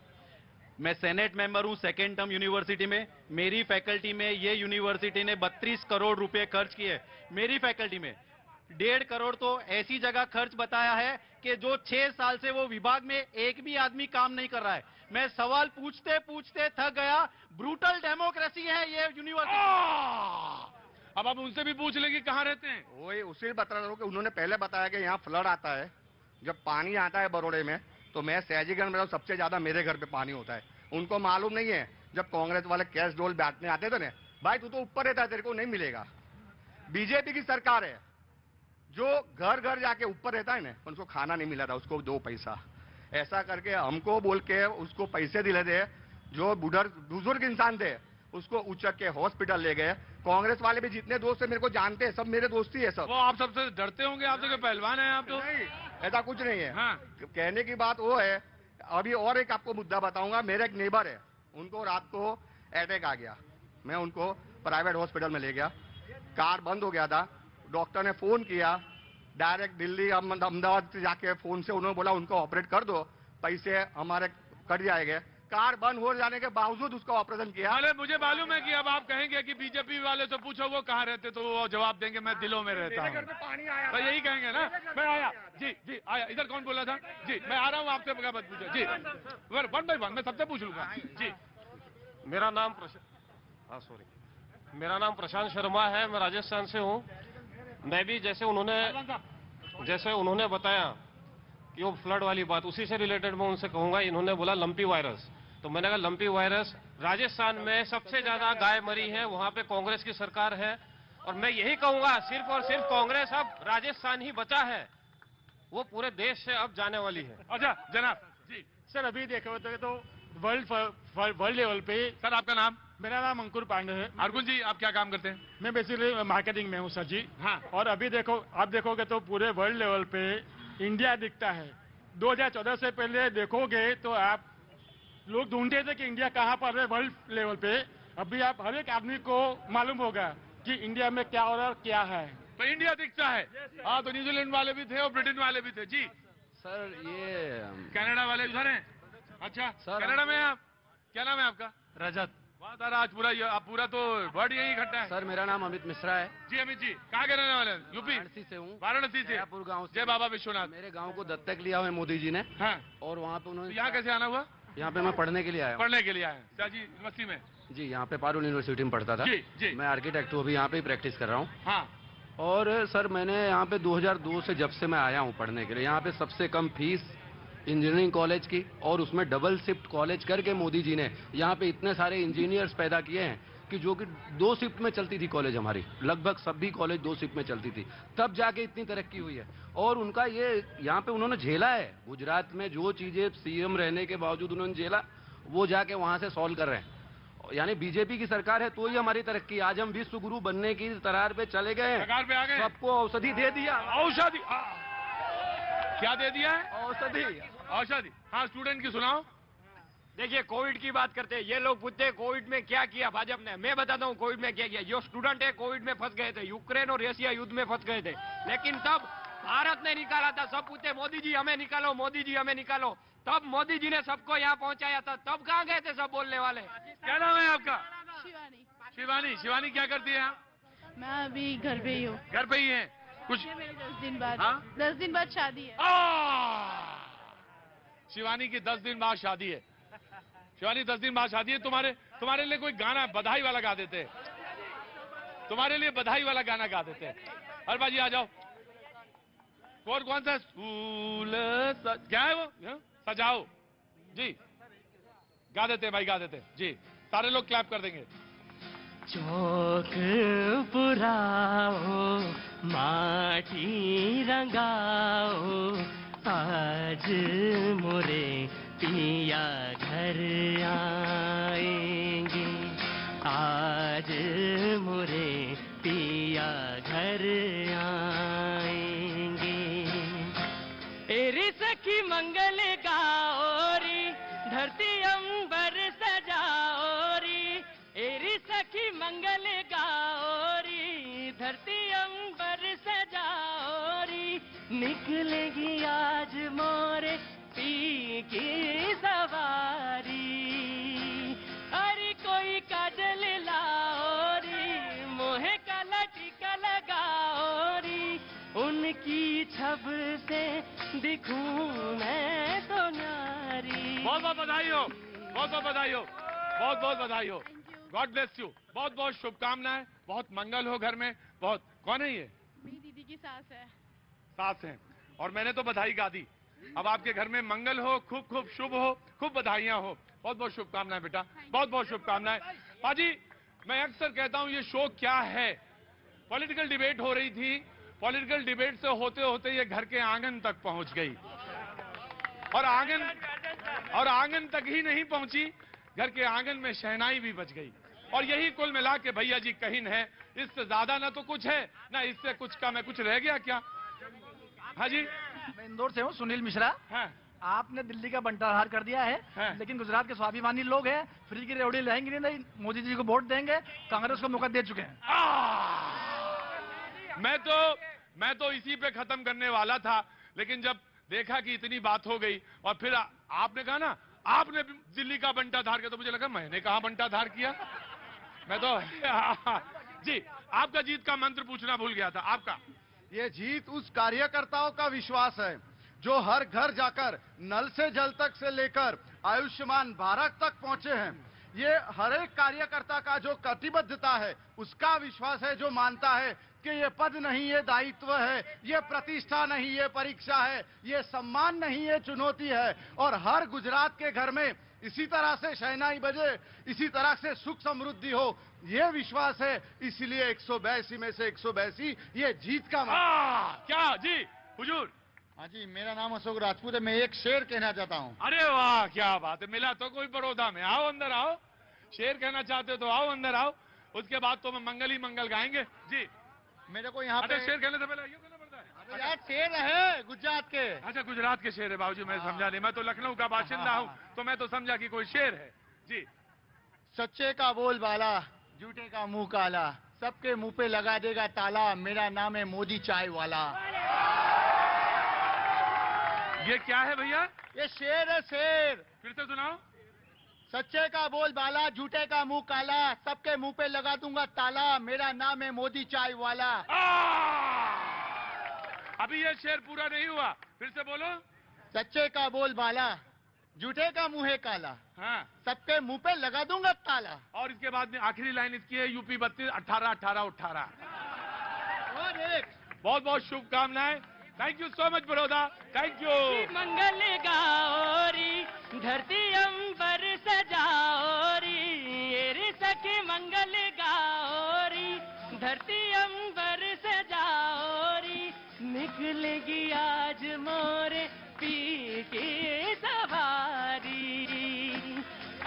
मैं सेनेट मेंबर हूं 2nd टर्म यूनिवर्सिटी में। मेरी फैकल्टी में ये यूनिवर्सिटी ने 32 करोड़ रुपए खर्च किए। मेरी फैकल्टी में 1.5 करोड़ तो ऐसी जगह खर्च बताया है कि जो 6 साल से वो विभाग में एक भी आदमी काम नहीं कर रहा है। मैं सवाल पूछते पूछते थक गया। ब्रूटल डेमोक्रेसी है ये यूनिवर्सिटी। अब आप उनसे भी पूछ लेंगे कहाँ रहते हैं। वही उसी बता रहा हूँ कि उन्होंने पहले बताया कि यहाँ फ्लड आता है, जब पानी आता है बरोड़े में, तो मैं सयाजीगंज में सबसे ज्यादा मेरे घर पे पानी होता है। उनको मालूम नहीं है जब कांग्रेस वाले कैश डोल बांटने आते थे ना, भाई तू तो ऊपर रहता है, तेरे को नहीं मिलेगा। बीजेपी की सरकार है, जो घर घर जाके ऊपर रहता है ना, उनको खाना नहीं मिला था, उसको 2 पैसा ऐसा करके हमको बोल के उसको पैसे दिले थे। जो बुजुर्ग इंसान थे उसको उचक के हॉस्पिटल ले गए। कांग्रेस वाले भी जितने दोस्त है मेरे को जानते हैं, सब मेरे दोस्ती है सब। वो आप सबसे डरते होंगे, आप तो पहलवान है आप तो। नहीं, ऐसा कुछ नहीं है। हाँ। कहने की बात वो है। अभी और एक आपको मुद्दा बताऊंगा। मेरे एक नेबर है, उनको रात को अटैक आ गया। मैं उनको प्राइवेट हॉस्पिटल में ले गया। कार बंद हो गया था, डॉक्टर ने फोन किया डायरेक्ट दिल्ली अहमदाबाद से जाके, फोन से उन्होंने बोला उनको ऑपरेट कर दो, पैसे हमारे कट जाएंगे। कार बंद हो जाने के बावजूद उसका ऑपरेशन किया। अरे मुझे मालूम है कि अब आप कहेंगे कि बीजेपी वाले से पूछो वो कहाँ रहते, तो वो जवाब देंगे मैं दिलों में रहता हूँ। तो यही कहेंगे ना। मैं आया जी आया। इधर कौन बोला था? जी मैं आ रहा हूँ, आपसे मत पूछो जी। 1 by 1 मैं सबसे पूछ लूंगा जी। मेरा नाम प्रशांत शर्मा है। मैं राजस्थान से हूँ। मैं भी जैसे उन्होंने बताया कि वो फ्लड वाली बात, उसी से रिलेटेड मैं उनसे कहूंगा। इन्होंने बोला लंपी वायरस, तो मैंने कहा लंपी वायरस राजस्थान में सबसे ज्यादा गाय मरी है, वहां पे कांग्रेस की सरकार है। और मैं यही कहूंगा सिर्फ और सिर्फ कांग्रेस अब राजस्थान ही बचा है, वो पूरे देश से अब जाने वाली है। अच्छा जनाब जी। सर अभी देखो तो वर्ल्ड लेवल पे। सर आपका नाम? मेरा नाम अंकुर पांडे है। अर्जुन जी आप क्या काम करते हैं? मैं बेसिकली मार्केटिंग में हूँ सर जी। हाँ। और अभी आप देखोगे तो पूरे वर्ल्ड लेवल पे इंडिया दिखता है। 2014 से पहले देखोगे तो आप लोग ढूंढते थे कि इंडिया कहाँ पर है वर्ल्ड लेवल पे। अभी आप हर एक आदमी को मालूम होगा कि इंडिया में क्या हो रहा है क्या है। तो इंडिया दिखता है। हाँ, तो न्यूजीलैंड वाले भी थे और ब्रिटेन वाले भी थे जी। सर ये कनाडा वाले उधर हैं। अच्छा कनाडा में आप, क्या नाम है आपका? रजत। वाह सर, आज पूरा तो वर्ड यही इकट्ठा है। सर मेरा नाम अमित मिश्रा है। जी अमित जी, कहाँ के रहने वाले हैं? यूपी? वाराणसी से हूँ। वाराणसी से। जयपुर गाँव से। जय बाबा विश्वनाथ। मेरे गाँव को दत्तक लिया हुआ है मोदी जी ने। हाँ। और वहाँ पे उन्होंने। यहाँ कैसे आना हुआ? यहाँ पे मैं पढ़ने के लिए आया। पढ़ने के लिए आया शाहजी यूनिवर्सिटी में? जी, यहाँ पे पारुल यूनिवर्सिटी में पढ़ता था। जी। मैं आर्किटेक्ट हूँ, अभी यहाँ पे ही प्रैक्टिस कर रहा हूँ। हाँ। और सर मैंने यहाँ पे 2002 से जब से मैं आया हूँ पढ़ने के लिए, यहाँ पे सबसे कम फीस इंजीनियरिंग कॉलेज की, और उसमें डबल शिफ्ट कॉलेज करके मोदी जी ने यहाँ पे इतने सारे इंजीनियर्स पैदा किए हैं कि जो कि 2 शिफ्ट में चलती थी कॉलेज हमारी। लगभग सभी कॉलेज 2 शिफ्ट में चलती थी, तब जाके इतनी तरक्की हुई है। और उनका ये यहाँ पे उन्होंने झेला है। गुजरात में जो चीजें सीएम रहने के बावजूद उन्होंने झेला, वो जाके वहां से सॉल्व कर रहे हैं। यानी बीजेपी की सरकार है तो ही हमारी तरक्की। आज हम विश्व गुरु बनने की तरार पे चले गए हैं। सरकार पे आ गए। सबको औषधि दे दिया। औषधि क्या दे दिया है? औषधि। हाँ, स्टूडेंट की सुनाओ। देखिए कोविड की बात करते हैं, ये लोग पूछते हैं कोविड में क्या किया भाजपा ने। मैं बताता हूँ कोविड में क्या किया। जो स्टूडेंट है कोविड में फंस गए थे, यूक्रेन और रशिया युद्ध में फंस गए थे, लेकिन तब भारत ने निकाला था। सब पूछते मोदी जी हमें निकालो, मोदी जी हमें निकालो। तब मोदी जी ने सबको यहाँ पहुँचाया था। तब कहाँ गए थे सब बोलने वाले? क्या नाम है आपका? शिवानी। शिवानी क्या करती है आप? मैं अभी घर पे ही हूँ। घर पे ही है। कुछ 10 दिन बाद। हाँ? 10 दिन बाद शादी है। शिवानी की 10 दिन बाद शादी है। शिवानी 10 दिन बाद शादी है। तुम्हारे लिए कोई गाना बधाई वाला गा देते, तुम्हारे लिए बधाई वाला गाना गा देते। अरे बाजी आ जाओ। और कौन सा फूल क्या है वो? सजाओ जी, गा देते भाई, गा देते जी। सारे लोग क्लैप कर देंगे। चौक पुराओ माटी रंगाओ, आज मोरे पिया घर आएंगे, आज मोरे पिया घर आएंगे। एरी सखी मंगल गाओरी, धरती अंबर सजाओरी, एरी सखी मंगल गाओरी, धरती अंबर सजाओरी, निकलेगी आज मोरे पी की सवारी। अरे कोई काजल लाओरी, मोहे काला टीका लगाओरी, उनकी छब से दिखूं मैं तो नारी। बहुत बहुत बधाई हो, बहुत बहुत बधाई हो, बहुत बहुत बधाई हो। गॉड ब्लेस यू, बहुत बहुत शुभकामनाएं, बहुत मंगल हो घर में। बहुत कौन है ये? मेरी दीदी की सास है। सास हैं, और मैंने तो बधाई गा दी। अब आपके घर में मंगल हो, खूब खूब शुभ हो, खूब बधाइयां हो। बहुत बहुत शुभकामनाएं बेटा, बहुत बहुत शुभकामनाएं। पाजी, मैं अक्सर कहता हूं ये शो क्या है। पॉलिटिकल डिबेट हो रही थी, पॉलिटिकल डिबेट से होते होते ये घर के आंगन तक पहुंच गई, और आंगन तक ही नहीं पहुंची, घर के आंगन में शहनाई भी बज गई। और यही कुल मिला के भैया जी कहीन है। इससे ज्यादा ना तो कुछ है, ना इससे कुछ कम है। कुछ रह गया क्या? हाँ जी, मैं इंदौर से हूँ, सुनील मिश्रा। हाँ। आपने दिल्ली का बंटाहार कर दिया है, लेकिन गुजरात के स्वाभिमानी लोग हैं, फ्री की रेवड़ी लेंगे नहीं, मोदी जी को वोट देंगे, कांग्रेस को मौका दे चुके हैं। मैं तो इसी पे खत्म करने वाला था, लेकिन जब देखा कि इतनी बात हो गई और फिर आपने कहा ना आपने दिल्ली का बंटाधार किया, तो मुझे लगा मैंने कहा बंटाधार किया। मैं तो जी, आपका जीत का मंत्र पूछना भूल गया था। आपका ये जीत उस कार्यकर्ताओं का विश्वास है जो हर घर जाकर नल से जल तक से लेकर आयुष्मान भारत तक पहुंचे हैं। ये हर एक कार्यकर्ता का जो कटिबद्धता है, उसका विश्वास है, जो मानता है कि ये पद नहीं, ये दायित्व है, ये प्रतिष्ठा नहीं, ये परीक्षा है, ये सम्मान नहीं, ये चुनौती है। और हर गुजरात के घर में इसी तरह से शहनाई बजे, इसी तरह से सुख समृद्धि हो, ये विश्वास है। इसलिए 182 में से 182 ये जीत का क्या जी हुजूर? हाँ जी, मेरा नाम अशोक राजपूत है। मैं एक शेर कहना चाहता हूँ। अरे वाह, क्या बात है। मिला तो कोई बड़ौदा में। आओ अंदर आओ, शेर कहना चाहते हो तो आओ अंदर आओ। उसके बाद तो हम मंगल ही मंगल गाएंगे जी। मेरे को यहाँ पे शेर कहने से पहले यूँ कहना पड़ता है। यार शेर है गुजरात के। अच्छा, गुजरात के शेर है बाबूजी, मैं समझा नहीं। मैं तो लखनऊ का बाशिंदा हूँ, तो मैं तो समझा कि कोई शेर है जी। सच्चे का बोल बाला, झूठे का मुंह काला, सबके मुंह पे लगा देगा ताला, मेरा नाम है मोदी चाय वाला। ये क्या है भैया? ये शेर है, शेर। फिर से सुनाओ। सच्चे का बोल बाला, झूठे का मुंह काला, सबके मुंह पे लगा दूंगा ताला, मेरा नाम है मोदी चाय वाला। अभी ये शेर पूरा नहीं हुआ, फिर से बोलो। सच्चे का बोल बाला, झूठे का मुंह है काला, हाँ, सबके मुंह पे लगा दूंगा ताला। और इसके बाद में आखिरी लाइन इसकी है, यूपी 32 18 18 18। और एक बहुत बहुत शुभकामनाएं। Thank you so much Baroda, thank you. मंगल गाओरी, धरती अंबर सजाओरी, एरी सखी मंगल गाओरी, धरती अंबर सजाओरी, निकलेगी आज मोरे पी की सवारी।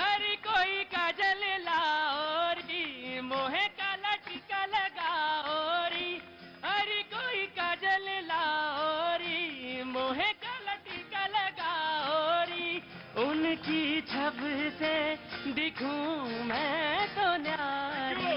अरे कोई काजल लाओरी, मोहे काला टीका लगाओरी, अरे कोई काजल लाओरी, मोहे काला टीका लगाओरी, उनकी छब से दिखूं मैं तो न्यारी।